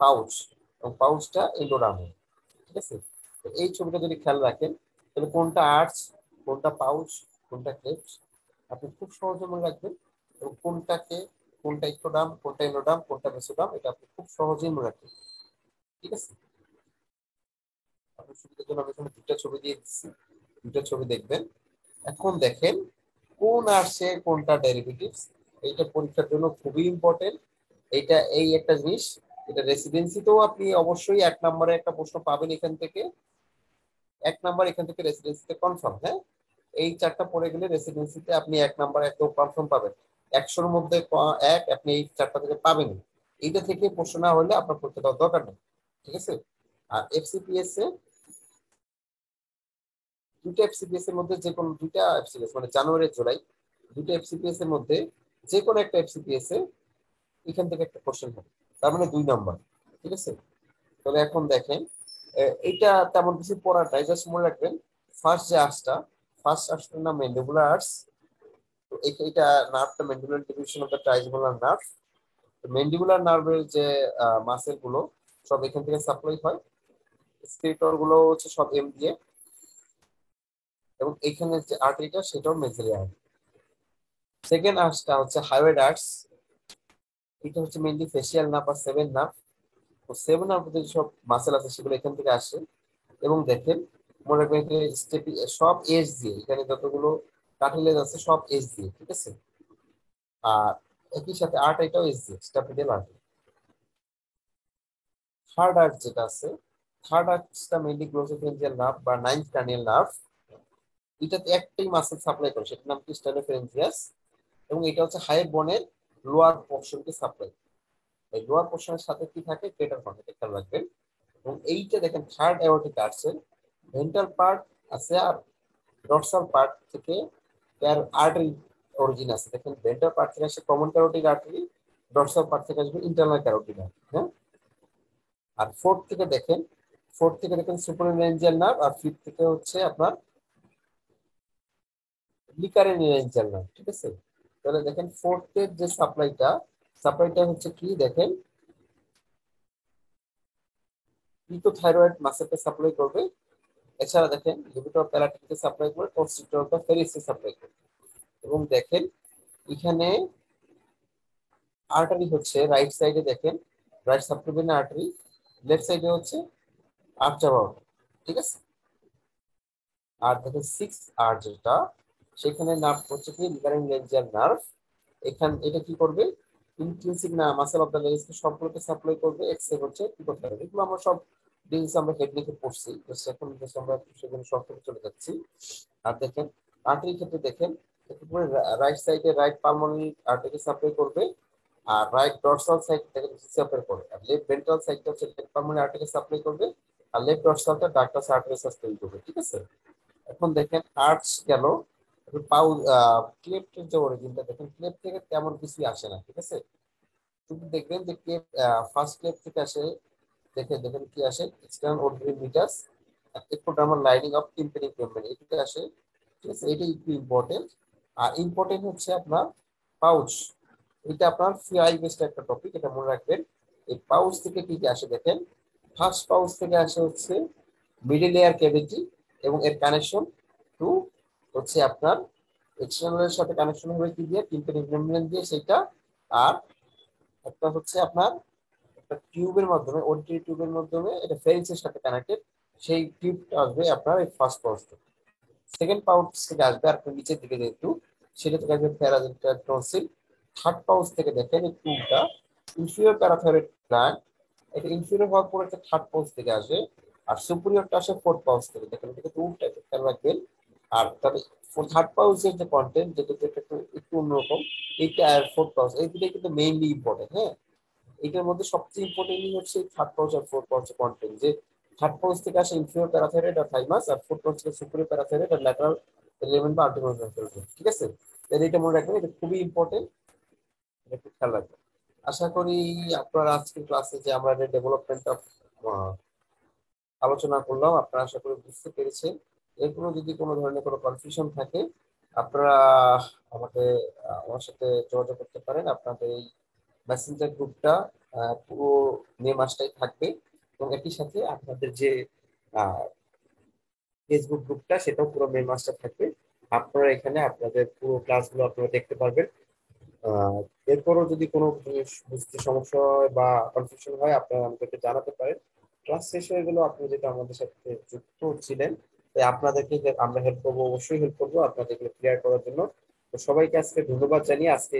পাউচ, এবং পাউচটা এন্ডোডার্মাল। ঠিক আছে, তো এই ছবিটা যদি খেয়াল রাখেন তাহলে কোনটা আর্চ, কোনটা পাউচ, কোনটা ক্লেপ্ট আপনি খুব সহজে মনে রাখবেন। এবং কোনটাকে, কোনটা ইক্টোডাম, কোনটা এন্ডোডাম, কোনটা মেসোডাম, এটা আপনি খুব সহজেই মনে রাখবেন। ঠিক আছে, আপনার সুবিধার জন্য আমি এখানে দুটা ছবি দিয়ে দিচ্ছি, দুটা ছবি দেখবেন। এখন দেখেন কোন আর্টসে কোনটা ডেরিভেটিভস, এইটা পরীক্ষার জন্য খুবই ইম্পর্টেন্ট। এইটা এই একটা জিনিস, এটা রেসিডেন্সিতেও আপনি অবশ্যই এক নম্বরে একটা প্রশ্ন পাবেন এখান থেকে, এক নাম্বার এখান থেকে রেসিডেন্সিতে কনফার্ম। হ্যাঁ, এই চারটা পড়ে গেলে রেসিডেন্সিতে আপনি এক নাম্বার একদম কনফার্ম পাবেন, 100-র মধ্যে এক আপনি এই চারটা থেকে পাবেন। এইটা থেকে প্রশ্ন না হলে আপনার পড়তে দেওয়ার দরকার নেই। ঠিক আছে, আর এফসিপিএস এ দুটো এফসিপিএস এর মধ্যে যে কোনো দুইটা এফসিপিএস মানে জানুয়ারি জুলাই দুটো এফসিপিএস এর মধ্যে যে কোনো একটা এফসিপিএস এ এখান থেকে একটা কোশ্চেন হবে, তার মানে 2 নাম্বার। ঠিক আছে, তাহলে এখন দেখেন এইটা তেমন কিছু পড়ার নাই, জাস্ট মনে রাখবেন ফার্স্ট যে আর্টসটা, ফার্স্ট আর্টসটার নাম ম্যান্ডিবুলার আর্টস। তো এটা নার্ভটা mandibular division of the trigeminal nerve. তো ম্যান্ডিবুলার নার্ভের যে মাসেল গুলো সব এখান থেকে সাপ্লাই হয়, স্কেলেটন গুলো হচ্ছে সব এম দিয়ে, এবং এখানে যে আর্টারিটা সেটাও মেজেলিয়া আর্টারি। সেকেন্ড আর্টসটা হচ্ছে হাইওয়েড আর্টস, এটা হচ্ছে মেইনলি ফেসিয়াল নার্ভ বা সেভেন নার্ভ। তো সেভেন নার্ভ যে সব মাসেল আছে সেগুলো এখান থেকে আসে। এবং দেখেন মনে রাখবেন এখানে সব এজ দিয়ে, এখানে যতগুলো কার্টিলেজ আছে সব এজ দিয়ে। ঠিক আছে, আর একই সাথে আর্টারিটাও এজ দিয়ে, স্ট্যাপিডিয়াল আর্টারি। থার্ড আর্ট যেটা আছে, থার্ড আর্টসটা মেইনলি গ্লোসোফেঞ্জিয়াল নার্ভ বা নাইন্থ ক্রানিয়াল নার্ভ। এটাতে একটাই মাসেল সাপ্লাই করে, সেটার নাম কি স্টেনোফারেঞ্জিয়াস। এবং এটা হচ্ছে হাই বোনের লোয়ার পোর্শনকে সাপ্লাই, এই লোয়ার পোর্শনের সাথে কি থাকে, ক্রেটার কর্ন, এটা খেয়াল রাখবেন। এবং এইটা দেখেন থার্ড অ্যাওর্টিক আর্টসের ভেন্ট্রাল পার্ট আছে, আর ডর্সাল পার্ট থেকে এর আর্টারি অরিজিন আছে। দেখেন ভেন্ট্রাল পার্ট থেকে আসে common carotid artery, dorsal part থেকে আসবে ইন্টারনাল ক্যারোটিড আর্টারি। হ্যাঁ, আর ফোর্থ থেকে দেখেন সুপারনেঞ্জিয়াল নার্ভ, আর ফিফথ থেকে হচ্ছে আপনার লিকারেনিয়াল নার্ভ। ঠিক আছে, তাহলে দেখেন ফোর্থের যে সাপ্লাইটা হচ্ছে কি দেখেন, পিটোথাইরয়েড মাসেলকে সাপ্লাই করবে। এছাড়া দেখেন লিবিটর প্যালাটিকে সাপ্লাই করবে, কনস্ট্রিক্টর ফেরিসকে সাপ্লাই করবে। এবং দেখেন এখানে আর্টারি হচ্ছে রাইট সাইডে দেখেন, রাইট সাবক্লিভিয়ান আর্টারি, লেফট সাইডে হচ্ছে আর্চার আর্টারি। ঠিক আছে, আর দেখেন সিক্স আর যেটা, সেখানে নার্ভ হচ্ছে কি লিগারেঞ্জিয়াল নার্ভ। এটা কি করবে, ইন্ট্রিনসিক না মাসেল অফ দ্য লেগসকে সবগুলোকে সাপ্লাই করবে, এক্সেপ্ট হচ্ছে পিটোথাইরয়েড। এগুলো আমরা সব ডিটেইলস আমরা হেডনেকে পড়ছি, জাস্ট এখন জাস্ট আমরা সেখানে শর্টকাটে চলে যাচ্ছি। আর দেখেন আর্টারির ক্ষেত্রে দেখেন একেবারে রাইট সাইডে রাইট পালমোনারি আর্টারি সাপ্লাই করবে, আর রাইট ডর্সাল সাইড থেকে সাপ্লাই করবে, আর লেফট ভেন্ট্রাল সাইডটা হচ্ছে লেফট পালমোনারি আর্টারি সাপ্লাই করবে, আর লেফট ডর্সালটা ডাক্টাস আর্টারি সাপ্লাই করবে। ঠিক আছে, এখন দেখেন আর্চ গেল, পাউ ক্লেপ্টের যে অরিজিনটা দেখেন, ক্লেপ থেকে তেমন কিছু আসে না। ঠিক আছে, শুধু দেখবেন যে ক্লেপ ফার্স্ট ক্লেপ থেকে আসে, দেখেন কি আসে, এক্সটার্নাল অরিজিন meatus ectodermal lining of tympanic membrane, এটাতে আসে। ঠিক আছে, এটা একটু ইম্পর্টেন্ট। আর ইম্পর্টেন্ট হচ্ছে আপনার পাউচ, এটা আপনার ফিআই বেসড একটা টপিক, এটা মনে রাখবেন। এই পাউচ থেকে কি কি আসে দেখেন, ফার্স্ট পাউচ থেকে আসে হচ্ছে মিডল লেয়ার ক্যাভিটি এবং এর কানেকশন টু হচ্ছে আপনার এক্সটার্নালের সাথে কানেকশন হবে কি দিয়ে, টিম্পানিক মেমব্রেন দিয়ে সেটা। আর একটা হচ্ছে আপনার একটা টিউবের মাধ্যমে, ওটিটি টিউবের মাধ্যমে এটা ফেরিংসের সাথে কানেক্টেড, সেই টিউবটা আসবে আপনার এই ফার্স্ট পাউচ থেকে। সেকেন্ড পাউচ থেকে আসবে আর নিচের দিকে যেহেতু, সেটা থেকে আসবে প্যারাজেন্টাল টনসিল। থার্ড পাউচ থেকে দেখেন এই টিউবটা ইনফিরিয়র প্যারাথাইরয়েড গ্ল্যান্ড, এটা ইনফিরিয়র হওয়ার পরে একটা থার্ড পাউচ থেকে আসে। আর সুপিরিয়রটা আসে ফোর্থ পাউচ থেকে, দেখেন এটা কিন্তু উল্টা, এটা খেয়াল রাখবেন। আর তবে থার্ড পাউচের যে কন্টেন্ট যেটা যেটা একটু একটু অন্যরকম, এইটা আর ফোর্থ পাউচ এই দুটোই কিন্তু মেইনলি ইম্পর্টেন্ট। হ্যাঁ, এটার মধ্যে সবচেয়ে ইম্পর্টেন্ট হচ্ছে থার্ড পাউচ আর ফোর্থ পাউচের কন্টেন্ট, যে থার্ড পাউচ থেকে আসে ইনফিরিয়র প্যারাথাইরয়েড আর থাইমাস, আর ফোর্থ পাউচ থেকে সুপিরিয়র প্যারাথাইরয়েড আর ল্যাটারাল এলিমেন্ট বা আল্টিমেট। ঠিক আছে, তাহলে এটা মনে রাখবেন, এটা খুবই ইম্পর্টেন্ট, এটা একটু খেয়াল রাখবেন। আশা করি আপনার আজকের ক্লাসে যে আমরা ডেভেলপমেন্ট অফ আলোচনা করলাম, আপনারা আশা করি বুঝতে পেরেছেন। এরপরে যদি কোনো ধরনের কোনো কনফিউশন থাকে, আপনারা আমাকে আমার সাথে যোগাযোগ করতে পারেন। আপনাদের এই মেসেঞ্জার গ্রুপটা পুরো মে মাসটাই থাকবে, এবং একই সাথে আপনাদের যে ফেসবুক গ্রুপটা সেটাও পুরো মে মাসটা থাকবে। আপনারা এখানে আপনাদের পুরো ক্লাসগুলো আপনারা দেখতে পারবেন। আহ, এরপরও যদি কোনো জিনিস বুঝতে সমস্যা হয় বা কনফিউশন হয়, আপনারা আমাদেরকে জানাতে পারেন। ক্লাস শেষ হয়ে গেলেও আপনি যেটা আমাদের সাথে যুক্ত ছিলেন, তাই আপনাদেরকে যে আমরা হেল্প করবো, অবশ্যই হেল্প করবো আপনাদেরকে ক্লিয়ার করার জন্য। তো সবাইকে আজকে ধন্যবাদ জানিয়ে, আজকে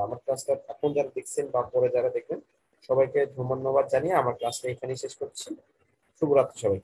আমার ক্লাসটা এখন যারা দেখছেন বা পরে যারা দেখবেন, সবাইকে ধন্যবাদ জানিয়ে আমার ক্লাসটা এখানেই শেষ করছি। শুভরাত্রি সবাই।